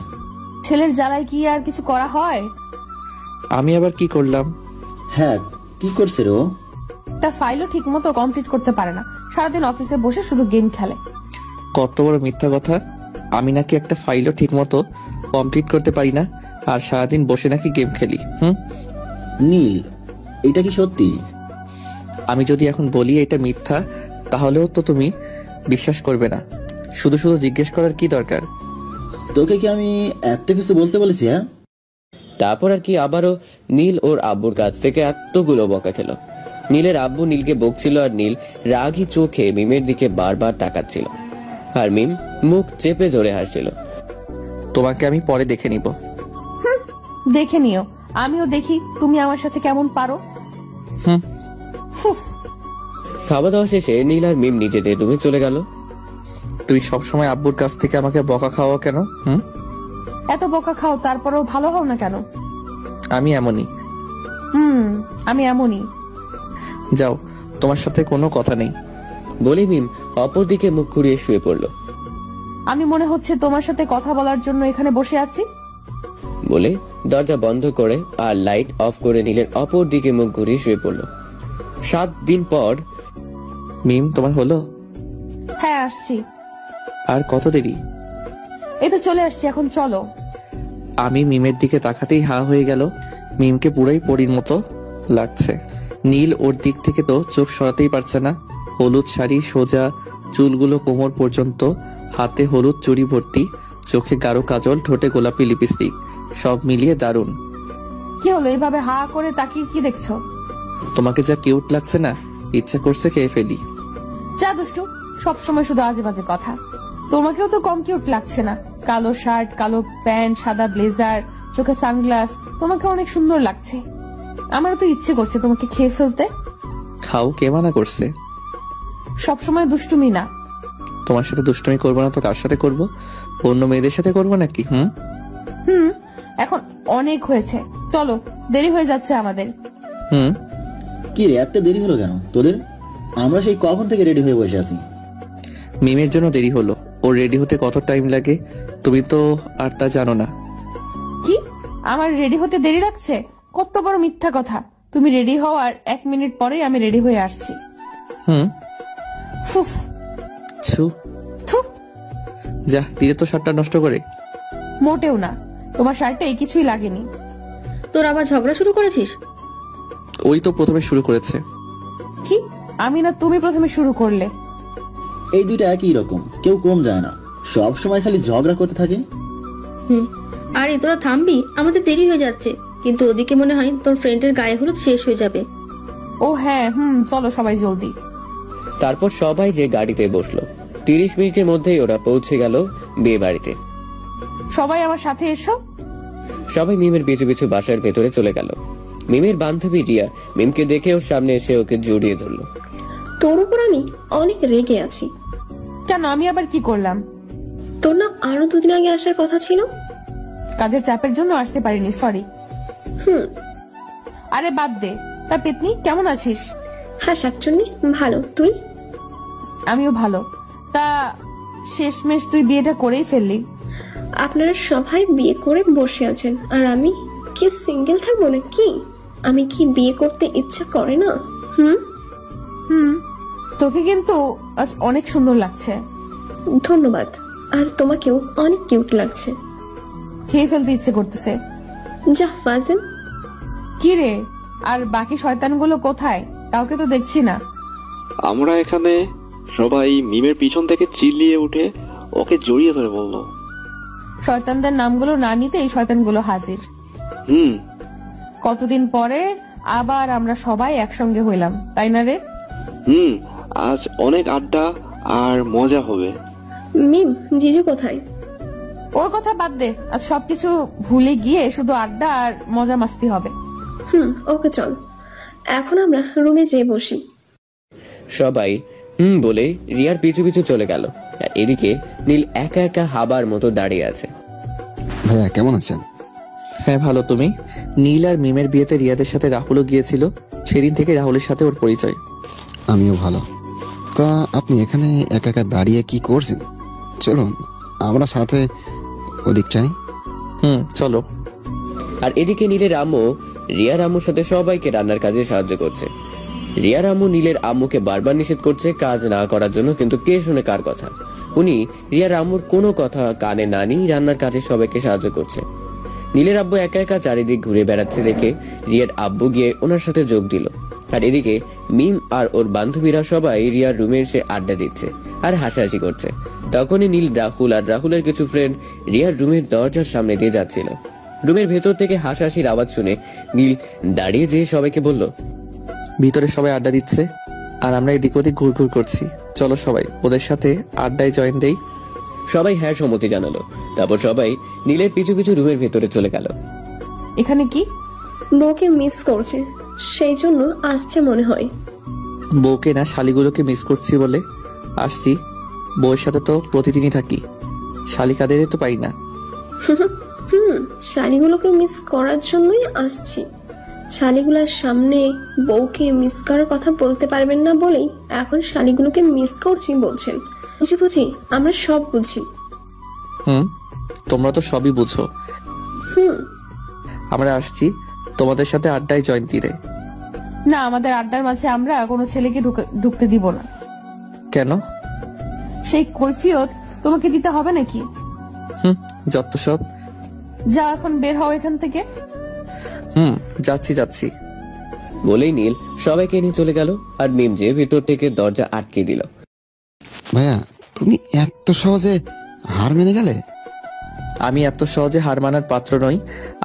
ছেলের জ্বালায় কি আর কিছু করা হয়? আমি আবার কি করলাম? হ্যাঁ, কি করছে রে ও? একটা ফাইলও ঠিক মতো কমপ্লিট করতে পারে না, সারাদিন অফিসে বসে শুধু গেম খেলে। কত বড় মিথ্যা কথা! আমি নাকি একটা ফাইলও ঠিক মতো কমপ্লিট করতে পারি না, আর সারাদিন বসে নাকি গেম খেলি। নীল, এটা কি সত্যি? আমি যদি এখন বলি এটা মিথ্যা, তাহলেও তো তুমি বিশ্বাস করবে না। শুধু শুধু জিজ্ঞেস করার কি দরকার? তোকে কি আমি এত কিছু বলতে বলেছি? হ্যাঁ। তারপর আর কি আবারও নীল ওর আব্বুর কাছ থেকে এতগুলো বকা খেল। নীলের আব্বু নীলকে বকছিল, আর নীল রাগী চোখে মিমের দিকে বারবার তাকাচ্ছিল, আর মিম মুখ চেপে ধরে হাসছিল। তোমাকে আমি পরে দেখে নিব। দেখে নিও, আমিও দেখি তুমি আমার সাথে কেমন পারো। খাওয়া দাওয়া শেষে নীল আর মিম নিজেদের রুমে চলে গেল। তুই সবসময় আব্বুর কাছ থেকে আমাকে বকা খাওয়া কেন? এত বকা খাও তারপরেও ভালো হও না কেন? আমি এমনই। আমি এমনই। যাও, তোমার সাথে কোনো কথা নেই। বলে মিম অপর দিকে মুখ ঘুরিয়ে শুয়ে পড়ল। আমি মনে হচ্ছে তোমার সাথে কথা বলার জন্য এখানে বসে আছি। বলে দরজা বন্ধ করে আর লাইট অফ করে নীলের অপর দিকে মুখ ঘুরিয়ে শুয়ে পড়ল। 7 দিন পর। মিম, তোমার হলো? হ্যাঁ, আসছি। আর কত দেরি? এই তো চলে আসছি, এখন চলো। আমি মিমের দিকে তাকাতেই হা হয়ে গেল। মিমকে পুরাই পরীর মতো লাগছে। নীল ওর দিক থেকে তো চোখ সরাতেই পারছে না। হলুদ শাড়ি, সোজা চুলগুলো কোমর পর্যন্ত, হাতে হলুদ চুড়ি ভর্তি, চোখে গাঢ় কাজল, ঠোঁটে গোলাপি লিপস্টিক, সব মিলিয়ে দারুণ। কি হলো, এভাবে হা করে তাকিয়ে কি দেখছো? তোমাকে যা কিউট লাগছে না, ইচ্ছা করছে খেয়ে ফেলি। যা দুষ্টু, সবসময় শুধু আজে বাজে কথা। তোমাকেও তো কম কিউট লাগছে না। কালো শার্ট, কালো প্যান্ট, সাদা ব্লেজার, চোখে সানগ্লাস, তোমাকে অনেক সুন্দর লাগছে। আমারও তো ইচ্ছে করছে তোমাকে খেয়ে ফেলতে। খাও, কে মানা করছে? সবসময় দুষ্টুমি না। তোমার সাথে দুষ্টুমি করবো না তো কার সাথে করব? অন্য মেয়েদের সাথে করবো নাকি? এখন অনেক হয়েছে, চলো, দেরি হয়ে যাচ্ছে আমাদের। কি রে, এত দেরি হলো কেন তোদের? আমরা সেই কখন থেকে রেডি হয়ে বসে আছি। মিমের জন্য দেরি হলো। ওর রেডি হতে কত টাইম লাগে তুমি তো আর তা জানো না। কি, আমার রেডি হতে দেরি লাগছে? কত বড় মিথ্যা কথা। তুমি রেডি হও, আর 1 মিনিট পরেই আমি রেডি হয়ে আসছি। ফুফ, ছু, থু। যা, দিলে তো শার্টটা নষ্ট করে। মোটেও না, তোমার শার্টে এই কিছুই লাগেনি। তোর আবার ঝগড়া শুরু করেছিস? ওই তো প্রথমে শুরু করেছে। কি, আমি না তুমি প্রথমে শুরু করলে? এই দুইটা একই রকম, কেউ কম যায় না, সব সময় খালি ঝগড়া করতে থাকে। আরে তোরা থামবি, আমাদের দেরি হয়ে যাচ্ছে। কিন্তু ওদিকে মনে হয় তোর ফ্রেন্ডের গায়ে হলুদ শেষ হয়ে যাবে। ও হ্যাঁ, চলো সবাই জলদি। তারপর সবাই যে গাড়িতে বসলো। 30 মিনিটের মধ্যেই ওরা পৌঁছে গেল বিয়ে বাড়িতে। সবাই আমার সাথে এসো। সবাই মিমের পিছু পিছু বাসার ভেতরে চলে গেল। মিমের বান্ধবী রিয়া মিমকে দেখে ওর সামনে এসে ওকে জড়িয়ে ধরলো। তোর উপর আমি অনেক রেগে আছি। কেন, আমি আবার কি করলাম? তোর না আরো 2 দিন আগে আসার কথা ছিল? কাজের চাপের জন্য আসতে পারিনি, সরি। আরে বাদ দে। তা পেতনি, কেমন আছিস? হ্যাঁ শাকচুন্নি, ভালো। তুই? আমিও ভালো। তা শেষমেশ তুই বিয়েটা করেই ফেললি। আপনারা সবাই বিয়ে করে বসে আছেন, আর আমি কি সিঙ্গেল থাকবো না কি? আমি কি বিয়ে করতে ইচ্ছা করে না? তোকে কিন্তু আজ অনেক সুন্দর লাগছে। ধন্যবাদ। আর তোমাকেও অনেক কিউট লাগছে। খেয়ে ফেলতে ইচ্ছে করতেছে। যা ফাজিল। কি রে, আর বাকি শয়তানগুলো কোথায়? কাউকে তো দেখছি না। আমরা এখানে সবাই মিমের পিছন থেকে চিল্লিয়ে উঠে ওকে জড়িয়ে ধরে বলল, শয়তানদের নামগুলো না নিতে এই শয়তানগুলো হাজির। হুম। কতদিন পরে আবার আমরা সবাই একসঙ্গে হইলাম, তাই না রে? হুম, আজ অনেক আড্ডা আর মজা হবে। মিম, জিজু কোথায়? ওর কথা বাদ দে, আজ সবকিছু ভুলে গিয়ে শুধু আড্ডা আর মজা মাস্তি হবে। ওকে চল, এখন আমরা রুমে যেয়ে বসি। সবাই বলে রিয়ার পিছু পিছু চলে গেল। আর এদিকে নীল একা একা হাবার মতো দাঁড়িয়ে আছে। ভাইয়া কেমন আছেন? হ্যাঁ ভালো, তুমি? নীল আর মিমের বিয়েতে রিয়াদের সাথে রাহুলও গিয়েছিল, সেদিন থেকে রাহুলের সাথে ওর পরিচয়। আমিও ভালো। তা আপনি এখানে একা একা দাঁড়িয়ে কি করছেন? চলুন আমরা সাথে ওদিকটাই। চলো। আর এদিকে নীলের আম্মু রিয়ার আম্মুর সাথে সবাইকে রান্নার কাজে সাহায্য করছে। রিয়ার আম্মু নীলের আম্মুকে বারবার নিষেধ করছে কাজ না করার জন্য, কিন্তু কে শুনে কার কথা? উনি রিয়ার আম্মুর কোনো কথা কানে না নিয়ে রান্নার কাজে সবাইকে সাহায্য করছে। নীলের আব্বু একা একা চারিদিক ঘুরে বেড়াচ্ছে দেখে রিয়ার আব্বু গিয়ে ওনার সাথে যোগ দিল। আর এদিকে মিম আর ওর বান্ধবীরা সবাই রিয়ার রুমে এসে আড্ডা দিচ্ছে আর হাসাহাসি করছে। তখনই নীল, রাহুল আর রাহুলের কিছু ফ্রেন্ড রিয়ার রুমের দরজার সামনে দিয়ে যাচ্ছিল। রুমের ভেতর থেকে হাসাহাসির আওয়াজ শুনে নীল দাঁড়িয়ে যেয়ে সবাইকে বলল, ভিতরে সবাই আড্ডা দিচ্ছে আর আমরা এদিক ওদিক ঘুরঘুর করছি, চলো সবাই ওদের সাথে আড্ডায় জয়েন দেই। সবাই হ্যাঁ সম্মতি জানালো। তারপর সবাই নীলের পিছু পিছু রুমের ভেতরে চলে গেল। এখানে কি? বউকে মিস করছে, সেই জন্য আসছে মনে হয়। বউকে না, শালিগুলোকে মিস করছি বলে আসছি। বউয়ের সাথে তো প্রতিদিনই থাকি, শালিকাদের তো পাই না। শালিগুলোকে মিস করার জন্যই আসছি। শালিগুলোর সামনে বউকে মিস করার কথা বলতে পারবেন না বলেই এখন শালিগুলোকে মিস করছি বলছেন। বুঝি, আমরা সব বুঝি। তোমরা তো সবই বুঝো। আমরা আসছি তোমাদের সাথে আড্ডায় জয়েন দিতে। না, আমাদের আড্ডার মাঝে আমরা কোনো ছেলেকে ঢুকতে দিব না। কেন? সেই কৈফিয়ত তোমাকে দিতে হবে নাকি? যত সব। যা, এখন বের হও এখান থেকে। যাচ্ছি। বলেই নীল সবাইকে নিয়ে চলে গেল। আর মিম যে ভিতর থেকে দরজা আটকে দিল। ভাইয়া তুমি এত সহজে হার মেনে গেলে? আমি এত সহজে হার মানার পাত্র নই,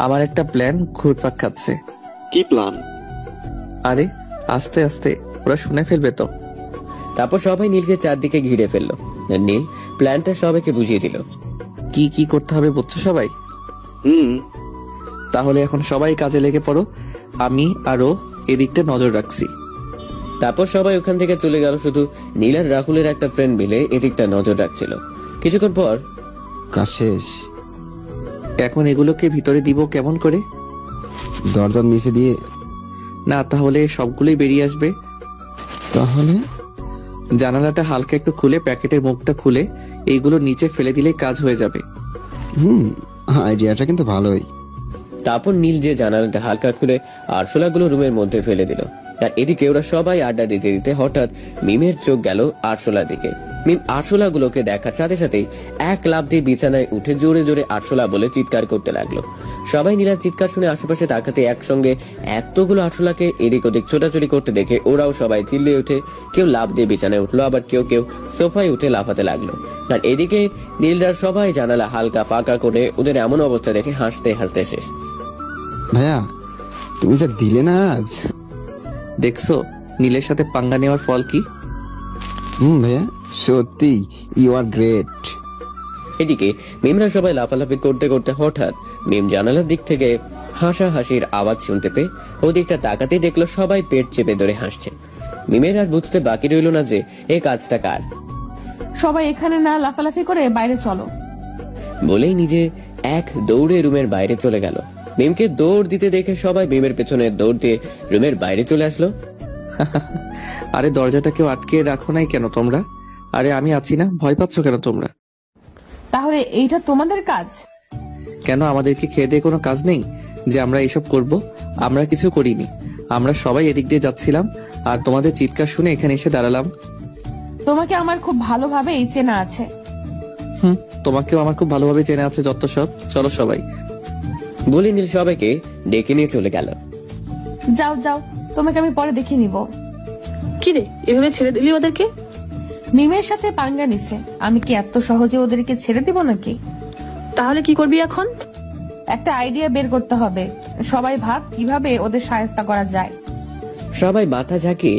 আমার একটা প্ল্যান ঘুরপাক খাচ্ছে। কি প্ল্যান? আরে আস্তে আস্তে, ওরা শুনে ফেলবে তো। তারপর সবাই নীলকে চারদিকে ঘিরে ফেললো। নীল প্ল্যানটা সবাইকে বুঝিয়ে দিল। কি করতে হবে বুঝছো সবাই? তাহলে এখন সবাই কাজে লেগে পড়ো, আমি আরো এদিকটা নজর রাখছি। তারপর সবাই ওখান থেকে চলে গেল। শুধু নীল আর রাহুলের একটা ফ্রেন্ড মিলে এদিকটা নজর রাখছিল। কিছুক্ষণ পর কাজ শেষ। এখন এগুলোকে ভিতরে দিব কেমন করে? দরজার নিচে দিয়ে। না, তাহলে সবগুলোই বেরিয়ে আসবে। তাহলে জানালাটা হালকা একটু খুলে প্যাকেটের মুখটা খুলে এইগুলো নিচে ফেলে দিলেই কাজ হয়ে যাবে। আইডিয়াটা কিন্তু ভালোই। তারপর নীল যে জানালাটা হালকা খুলে আরশোলাগুলো রুমের মধ্যে ফেলে দিল। আর এদিকে ওরা সবাই আড্ডা দিতে দিতে হঠাৎ মিমের চোখ গেল আরশোলার দিকে। মিম আরশোলাগুলোকে দেখার সাথে সাথেই এক লাফ দিয়ে বিছানায় উঠে জোরে জোরে আরশোলা বলে চিৎকার করতে লাগলো। সবাই নীলার চিৎকার শুনে আশেপাশে তাকাতে একসঙ্গে এতগুলো আরশোলাকে এদিক ওদিক ছোটাছুটি করতে দেখে ওরাও সবাই চিল্লিয়ে উঠে কেউ লাফ দিয়ে বিছানায় উঠলো, আবার কেউ সোফায় উঠে লাফাতে লাগলো। আর এদিকে নীলরা সবাই জানালা হালকা ফাঁকা করে ওদের এমন অবস্থা দেখে হাসতে হাসতে শেষ। ভাইয়া তুমি যা দিলে না আজ। দেখছো নীলের সাথে পাঙ্গা নেওয়ার ফল কি? ভাইয়া সত্যি ইউ আর গ্রেট। এদিকে মিমরা সবাই লাফালাফি করতে করতে হঠাৎ মিম জানালার দিক থেকে হাসাহাসির আওয়াজ শুনতে পেয়ে ওদিকটা তাকাতেই দেখলো সবাই পেট চেপে ধরে হাসছে। মিমের আর বুঝতে বাকি রইল না যে এই কাজটা কার। সবাই এখানে না লাফালাফি করে বাইরে চলো বলেই নিজে এক দৌড়ে রুমের বাইরে চলে গেল। মিমকে দৌড় দিতে দেখে সবাই মিমের পেছনে দৌড় দিয়ে রুমের বাইরে চলে আসলো। আরে দরজাটা কেউ আটকে রাখো নাই কেন তোমরা? আরে আমি আছি না, ভয় পাচ্ছ কেন তোমরা? তাহলে এইটা তোমাদের কাজ? কেন আমাদেরকে খেয়ে দিয়ে কোনো কাজ নেই যে আমরা এইসব করব? আমরা কিছু করিনি, আমরা সবাই এদিক দিয়ে যাচ্ছিলাম আর তোমাদের চিৎকার শুনে এখানে এসে দাঁড়ালাম। তোমাকে আমার খুব ভালোভাবে চেনা আছে। তোমাকেও আমার খুব ভালোভাবে চেনা আছে যত সব। চলো সবাই। বলে নীল সবাইকে ডেকে নিয়ে চলে গেল। যাও যাও, তোমাকে আমি পরে দেখে নিব। কি রে, এভাবে ছেড়ে দিলি ওদেরকে? মিমের সাথে পাঙ্গা নিছে, আমি কি এত সহজে ওদেরকে ছেড়ে দিব নাকি? তাহলে কি করবি এখন? একটা আইডিয়া বের করতে হবে। সবাই ভাব কিভাবে ওদের সাহায্য করা যায়। সবাই মাথা ঝাঁকিয়ে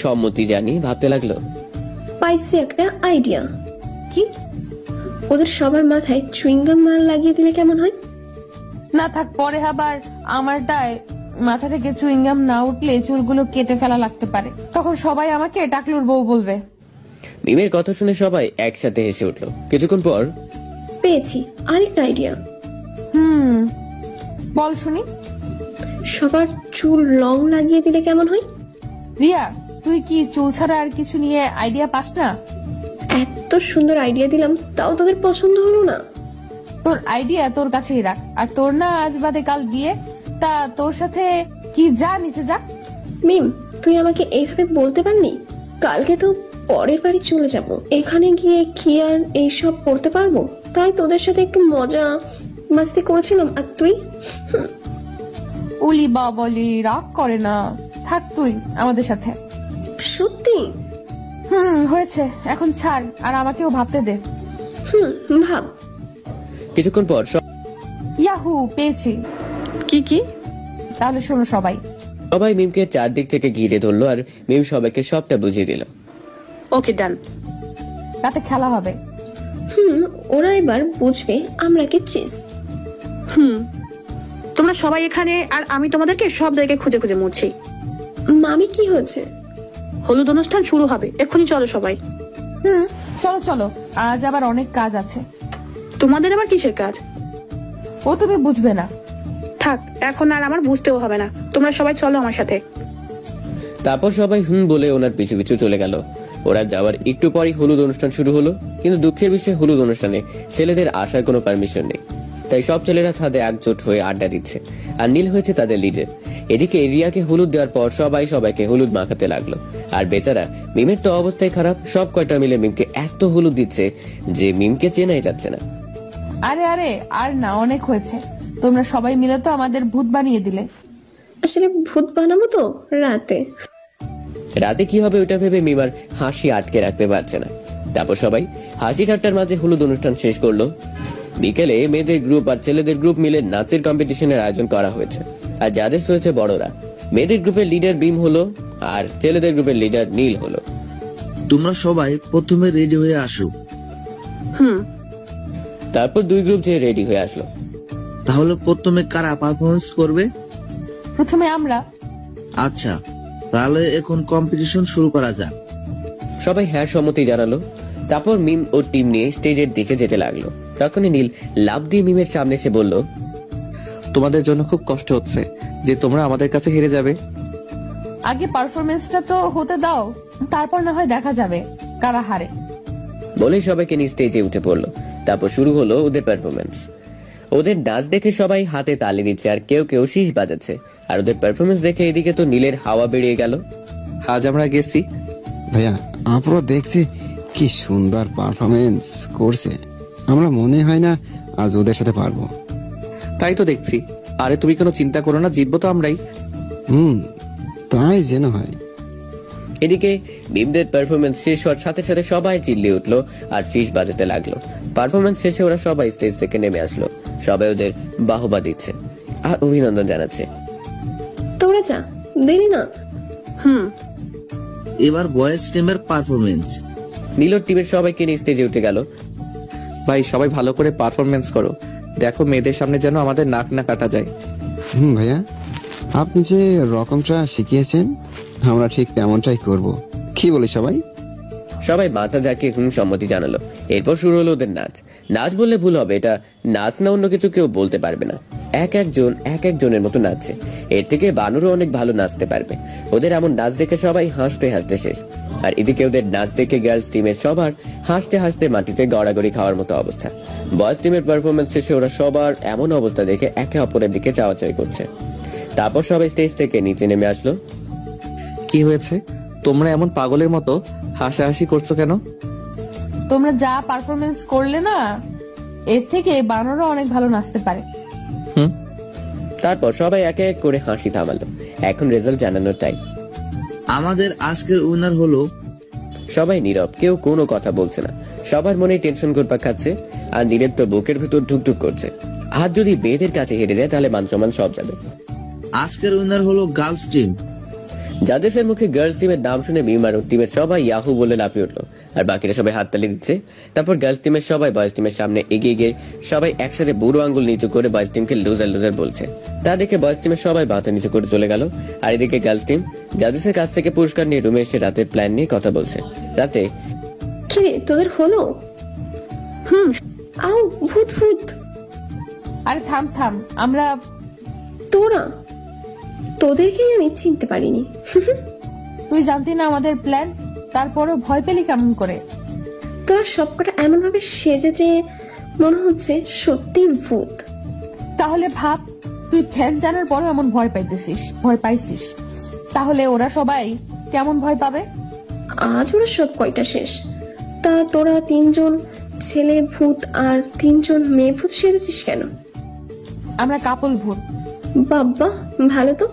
সম্মতি জানি ভাবতে লাগলো। পাইছি একটা আইডিয়া। কি? ওদের সবার মাথায় চুইংগাম মাল লাগিয়ে দিলে কেমন হয়? না থাক, পরে আবার আমারটায় মাথা থেকে চুইংগাম না উঠলে চুলগুলো কেটে ফেলা লাগতে পারে, তখন সবাই আমাকে টাকলুর বউ বলবে। মিমের কথা শুনে সবাই একসাথে হেসে উঠলো। কিছুক্ষণ পর পেয়েছি আরেকটা আইডিয়া। বল শুনি। সবার চুল লং লাগিয়ে দিলে কেমন হয়? রিয়া, তুই কি চুল ছাড়া আর কিছু নিয়ে আইডিয়া পাস না? এত সুন্দর আইডিয়া দিলাম, তাও তোদের পছন্দ হলো না। তোর আইডিয়া তোর কাছেই রাখ। আর তোর না আজ বাদে কাল বিয়ে, তা তোর সাথে কি, যা নিচে যা। মিম, তুই আমাকে এইভাবে বলতে পারনি? কালকে তো পরের বাড়ি চলে যাব, এখানে গিয়ে কি আর এইসব পড়তে পারবো? তাই তোদের সাথে একটু মজা মাস্তি করেছিলাম, আর তুই? উলি বাবলি, রাগ করে না, থাক তুই আমাদের সাথে। সত্যি? হয়েছে, এখন ছাড় আর আমাকেও ভাবতে দে। ভাব। কিছুক্ষণ পর ইয়াহু, পেয়েছি। কি কি? তাহলে শোনো সবাই। সবাই মিমকে চারদিক থেকে ঘিরে ধরলো আর মিম সবাইকে সবটা বুঝিয়ে দিল। ওকে, ডান। রাতে খেলা হবে। ওরা এবার বুঝবে আমরা কি চিজ। তোমরা সবাই এখানে, আর আমি তোমাদেরকে সব জায়গায় খুঁজে খুঁজে মরছি। মামি, কি হয়েছে? হলুদ অনুষ্ঠান শুরু হবে, এক্ষুনি চলো সবাই। চলো চলো, আজ আবার অনেক কাজ আছে। তোমাদের আবার কিসের কাজ? ও তুমি বুঝবে না। থাক, এখন আর আমার বুঝতেও হবে না, তোমরা সবাই চলো আমার সাথে। তারপর সবাই বলে ওনার পিছু পিছু চলে গেল। ওরা যাওয়ার একটু পরই হলুদ অনুষ্ঠান শুরু হলো। কিন্তু দুঃখের বিষয়, হলুদ অনুষ্ঠানে ছেলেদের আসার কোনো পারমিশন নেই। তাই সব ছেলেরা ছাদে একজোট হয়ে আড্ডা দিচ্ছে, আর নীল হয়েছে তাদের লিডার। এদিকে রিয়াকে হলুদ দেওয়ার পর সবাই সবাইকে হলুদ মাখাতে লাগলো। আর বেচারা মিমের তো অবস্থাই খারাপ, সব কয়টা মিলে মিমকে এত হলুদ দিচ্ছে যে মিমকে চেনাই যাচ্ছে না। আরে আরে, আর না, অনেক হয়েছে। তোমরা সবাই মিলে তো আমাদের ভূত বানিয়ে দিলে। আসলে ভূত বানাবো তো রাতে। রাতে কি হবে ওটা ভেবে মিমার হাসি আটকে রাখতে পারছে না। তারপর সবাই হাসি ঠাট্টার মাঝে হলুদ অনুষ্ঠান শেষ করলো। বিকেলে মেয়েদের গ্রুপ আর ছেলেদের গ্রুপ মিলে নাচের কম্পিটিশনের আয়োজন করা হয়েছে। আর জাজেস হয়েছে বড়রা। মেয়েদের গ্রুপের লিডার বিম হলো আর ছেলেদের গ্রুপের লিডার নীল হলো। তোমরা সবাই প্রথমে রেডি হয়ে আসো। তারপর দুই গ্রুপ যে রেডি হয়ে আসলো। তাহলে প্রথমে কারা পারফরমেন্স করবে? প্রথমে আমরা। আচ্ছা, তাহলে এখন কম্পিটিশন শুরু করা যাক। সবাই হ্যাঁ সম্মতি জানালো। তারপর মিম ও টিম নিয়ে স্টেজের দিকে যেতে লাগলো। তখনই নীল লাফ দিয়ে মিমের সামনে এসে বলল, তোমাদের জন্য খুব কষ্ট হচ্ছে যে তোমরা আমাদের কাছে হেরে যাবে। আগে পারফরমেন্সটা তো হতে দাও, তারপর না হয় দেখা যাবে কারা হারে। বলেই সবাইকে নিয়ে স্টেজে উঠে পড়লো। তারপর শুরু হলো ওদের পারফরমেন্স। ওদের ডান্স দেখে সবাই হাতে তালি দিচ্ছে আর কেউ কেউ শীষ বাজাচ্ছে। আর ওদের পারফরমেন্স দেখে এদিকে তো নীলের হাওয়া বেরিয়ে গেল। আজ আমরা গেছি ভাইয়া, আমরা দেখছি কি সুন্দর পারফরমেন্স করছে। আমরা মনে হয় না আজ ওদের সাথে পারবো। তাই তো দেখছি। আরে তুমি কোনো চিন্তা করো না, জিতবো তো আমরাই। তাই যেন হয়। এদিকে মিমদের পারফরমেন্স শেষ হওয়ার সাথে সাথে সবাই চিল্লিয়ে উঠলো আর শীষ বাজাতে লাগলো। পারফরমেন্স শেষে ওরা সবাই স্টেজ থেকে নেমে আসলো। সবাই ওদের বাহবা দিচ্ছে আর অভিনন্দন জানাচ্ছে। তোরা যা, দেরি না। এবার বয়েজ টিমের পারফরমেন্স। নীলর টিমের সবাইকে নিয়ে স্টেজে উঠে গেল। ভাই, সবাই ভালো করে পারফরমেন্স করো, দেখো মেয়েদের সামনে যেন আমাদের নাক না কাটা যায়। ভাইয়া, আপনি যে রকমটা শিখিয়েছেন আমরা ঠিক তেমনটাই করব। কি বলি সবাই? সবাই মাথা ঝাঁকিয়ে সম্মতি জানালো। এরপর শুরু হলো ওদের নাচ। নাচ বললে ভুল হবে, এটা নাচ না অন্য কিছু কেউ বলতে পারবে না। এক একজনের মতো নাচছে। এর থেকে বানুরও অনেক ভালো নাচতে পারবে। ওদের এমন নাচ দেখে সবাই হাসতে হাসতে শেষ। আর এদিকে ওদের নাচ দেখে গার্লস টিমের সবার হাসতে হাসতে মাটিতে গড়াগড়ি খাওয়ার মতো অবস্থা। বয়েজ টিমের পারফরমেন্স শেষে ওরা সবার এমন অবস্থা দেখে একে অপরের দিকে চাওয়াচাই করছে। তারপর সবাই স্টেজ থেকে নিচে নেমে আসলো। কি হয়েছে? তোমরা এমন পাগলের মতো হাসাহাসি করছো কেন? তোমরা যা পারফরমেন্স করলে না, এর থেকে বানরও অনেক ভালো নাচতে পারে। তারপর সবাই একে এক করে হাসি থামালো। এখন রেজাল্ট জানানোর টাইম। আমাদের আজকের উইনার হলো। সবাই নীরব, কেউ কোনো কথা বলছে না। সবার মনে টেনশন ঘুরপাক খাচ্ছে, আর নীলের তো বুকের ভেতর ঢুকঢুক করছে। হাত যদি মেয়েদের কাছে হেরে যায় তাহলে মান সম্মান সব যাবে। আজকের উইনার হলো গার্লস টিম। জাজেসের মুখে গার্লস টিমের নাম শুনে মিম আর টিমের সবাই ইয়াহু বলে লাফিয়ে উঠলো, আর বাকিরা সবাই হাততালি দিচ্ছে। তারপর গার্লস টিমের সবাই বয়েজ টিমের সামনে এগিয়ে গিয়ে সবাই একসাথে বুড়ো আঙ্গুল নিচু করে বয়েজ টিমকে লুজার লুজার বলছে। তা দেখে বয়েজ টিমের সবাই মাথা নিচু করে চলে গেল। আর এদিকে গার্লস টিম জাজেসের কাছ থেকে পুরস্কার নিয়ে রুমে এসে রাতের প্ল্যান নিয়ে কথা বলছে। রাতে কিরে তোদের হলো? আও ভূত ভূত। আরে থাম থাম, আমরা তোরা, তোদেরকে আমি চিনতে পারিনি। তুই জানতি না আমাদের প্ল্যান, তারপরও ভয় পেলি কেমন করে? তোরা সবকটা এমন ভাবে সেজে যে মনে হচ্ছে সত্যি ভূত। তাহলে ভাব, তুই প্ল্যান জানার পরও এমন ভয় পাইছিস, তাহলে ওরা সবাই কেমন ভয় পাবে? আজ ওরা সব কয়টা শেষ। তা তোরা 3 জন ছেলে ভূত আর 3 জন মেয়ে ভূত সেজেছিস কেন? আমরা কাপল ভূত। বাবা ভালো তো,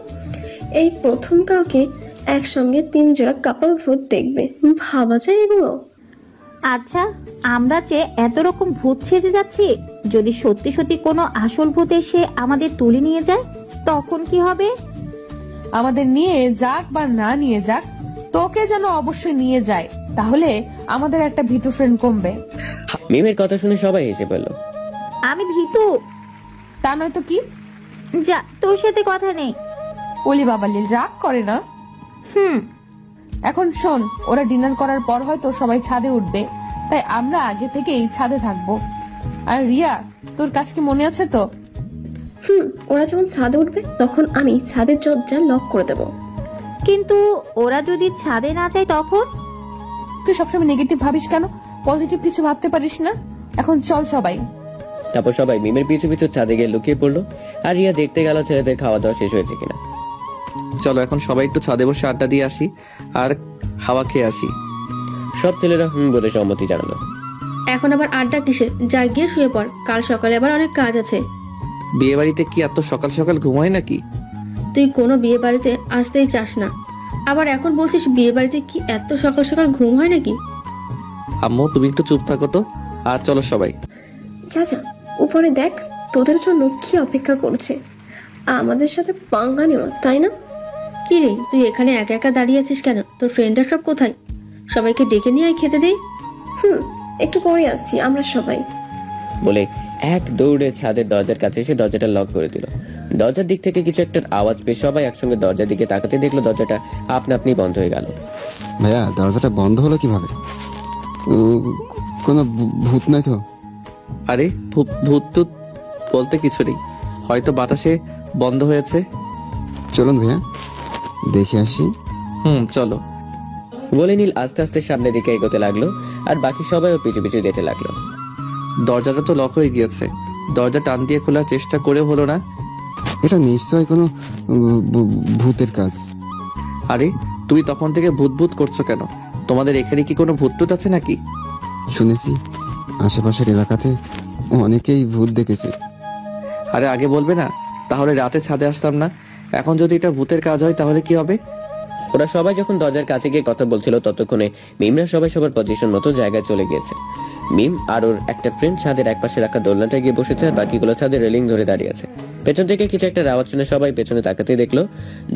এই প্রথম কাউকে একসঙ্গে 3 জোড়া কাপল ভূত দেখবে। ভাবা যায় এগুলো? আচ্ছা, আমরা যে এত রকম ভূত সেজে যাচ্ছি, যদি সত্যি সত্যি কোনো আসল ভূত এসে আমাদের তুলে নিয়ে যায় তখন কি হবে? আমাদের নিয়ে যাক বা না নিয়ে যাক, তোকে যেন অবশ্যই নিয়ে যায়, তাহলে আমাদের একটা ভীতু ফ্রেন্ড কমবে। মিমের কথা শুনে সবাই হেসে পড়ল। আমি ভীতু? তা নয় তো কি? যা, তোর সাথে কথা নেই। ওলি বাবালি, রাগ করে না। এখন শোন, ওরা ডিনার করার পর হয়তো সবাই ছাদে উঠবে, তাই আমরা আগে থেকেই ছাদে থাকবো। আর রিয়া, তোর কাজ কি মনে আছে তো? ওরা যখন ছাদে উঠবে তখন আমি ছাদের দরজা লক করে দেব। কিন্তু ওরা যদি ছাদে না যায় তখন? তুই সবসময় নেগেটিভ ভাবিস কেন? পজিটিভ কিছু ভাবতে পারিস না? এখন চল সবাই। তারপর সবাই মিমের পিছু পিছু ছাদে গিয়ে লুকিয়ে পড়লো, আর রিয়া দেখতে গেল ছেলেদের খাওয়া দাওয়া শেষ হয়েছে কিনা। চলো এখন সবাই একটু ছাদে বসে আড্ডা দিয়ে আসি আর হাওয়া খেয়ে আসি। সব ছেলেরা বলে সম্মতি জানালো। এখন আবার আড্ডা কিসের? যা গিয়ে শুয়ে পড়, কাল সকালে আবার অনেক কাজ আছে। বিয়ে বাড়িতে কি এত সকাল সকাল ঘুমায় নাকি? তুই কোনো বিয়ে বাড়িতে আসতেই চাস না, আবার এখন বলছিস বিয়ে বাড়িতে কি এত সকাল সকাল ঘুম হয় নাকি? আম্মু তুমি একটু চুপ থাকো তো, আর চলো সবাই। চাচা উপরে দেখ, তোদের জন্য কি অপেক্ষা করছে। আমাদের সাথে পাঙ্গা নিও না, তাই না? কি রে, তুই এখানে একা একা দাঁড়িয়ে আছিস কেন? তোর ফ্রেন্ডরা সব কোথায়? সবাইকে ডেকে নিয়ে আয় খেতে দেই। একটু পরে আসছি আমরা সবাই, বলে এক দৌড়ে ছাদের দরজার কাছে এসে দরজাটা লক করে দিল। দরজার দিক থেকে কিছু একটা আওয়াজ পেয়ে সবাই একসঙ্গে দরজার দিকে তাকাতে দেখলো দরজাটা আপনা আপনি বন্ধ হয়ে গেল। ভাইয়া, দরজাটা বন্ধ হলো কিভাবে? কোনো ভূত নাই তো? আরে ভূত টুত বলতে কিছু নেই, হয়তো বাতাসে বন্ধ হয়েছে। চলুন ভাইয়া দেখে আসি। চলো বলে নীল আস্তে আস্তে সামনের দিকে এগোতে লাগলো, আর বাকি সবাই ওর পিছু পিছু যেতে লাগলো। দরজাটা তো লক হয়ে গিয়েছে, দরজা টান দিয়ে খোলার চেষ্টা করে হলো না। এটা নিশ্চয়ই কোনো ভূতের কাজ। আরে তুমি তখন থেকে ভূত ভূত করছো কেন? তোমাদের এখানে কি কোনো ভূত টুত আছে নাকি? শুনেছি আশেপাশের এলাকাতে অনেকেই ভূত দেখেছে। আরে আগে বলবে না, তাহলে রাতে ছাদে আসতাম না। এখন যদি এটা ভূতের কাজ হয় তাহলে কি হবে? ওরা সবাই যখন দরজার কাছে গিয়ে কথা বলছিল ততক্ষণে মিমরা সবাই সবার পজিশন মতো জায়গায় চলে গিয়েছে। মিম আর ওর একটা ফ্রেন্ড ছাদের একপাশে রাখা দোলনাটা গিয়ে বসেছে, আর বাকিগুলো ছাদের রেলিং ধরে দাঁড়িয়ে আছে। পেছন থেকে কিছু একটা আওয়াজ শুনে সবাই পেছনে তাকাতে দেখলো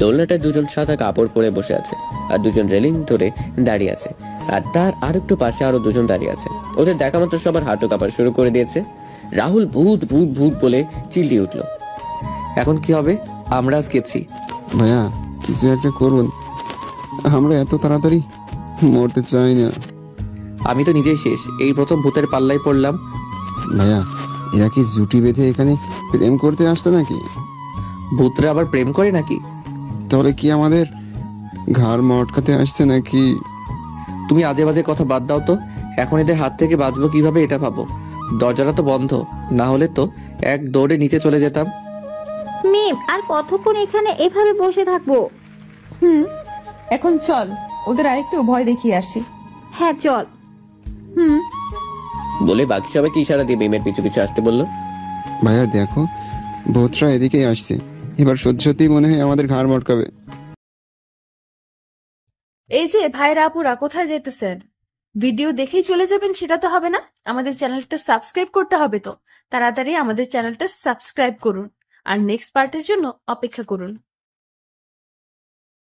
দোলনাটায় 2 জন সাদা কাপড় পরে বসে আছে, আর 2 জন রেলিং ধরে দাঁড়িয়ে আছে, আর তার আর একটু পাশে আরো 2 জন দাঁড়িয়ে আছে। ওদের দেখা মাত্র সবার হাঁটু কাঁপা শুরু করে দিয়েছে। রাহুল ভূত ভূত ভূত বলে চিল্লিয়ে উঠলো। এখন কি হবে? আমরা আজ গেছি। ভাইয়া কিছু একটা করুন, আমরা এত তাড়াতাড়ি মরতে চাই না। আমি তো নিজেই শেষ, এই প্রথম ভূতের পাল্লায় পড়লাম। ভাইয়া এরা কি জুটি বেঁধে এখানে প্রেম করতে আসছে নাকি? ভূতরা আবার প্রেম করে নাকি? তাহলে কি আমাদের ঘাড় মটকাতে আসছে নাকি? তুমি আজে বাজে কথা বাদ দাও তো, এখন এদের হাত থেকে বাঁচবো কিভাবে এটা ভাবো। দরজাটা তো বন্ধ, না হলে তো এক দৌড়ে নিচে চলে যেতাম। মিম, আর কতক্ষণ এখানে এভাবে বসে থাকবো? এখন চল, ওদের আরেকটু ভয় দেখিয়ে আসি। হ্যাঁ চল। বলে বাকি সবাইকে ইশারা দিয়ে মিমের পিছু পিছু আসতে বললো। ভাইয়া দেখো, ভূতরা এদিকেই আসছে, এবার সত্যি সত্যি মনে হয় আমাদের ঘাড় মটকাবে। এই যে ভাইরা আপুরা কোথায় যেতেছেন? ভিডিও দেখেই চলে যাবেন সেটা তো হবে না, আমাদের চ্যানেলটা সাবস্ক্রাইব করতে হবে তো। তাড়াতাড়ি আমাদের চ্যানেলটা সাবস্ক্রাইব করুন আর নেক্সট পার্টের জন্য অপেক্ষা করুন।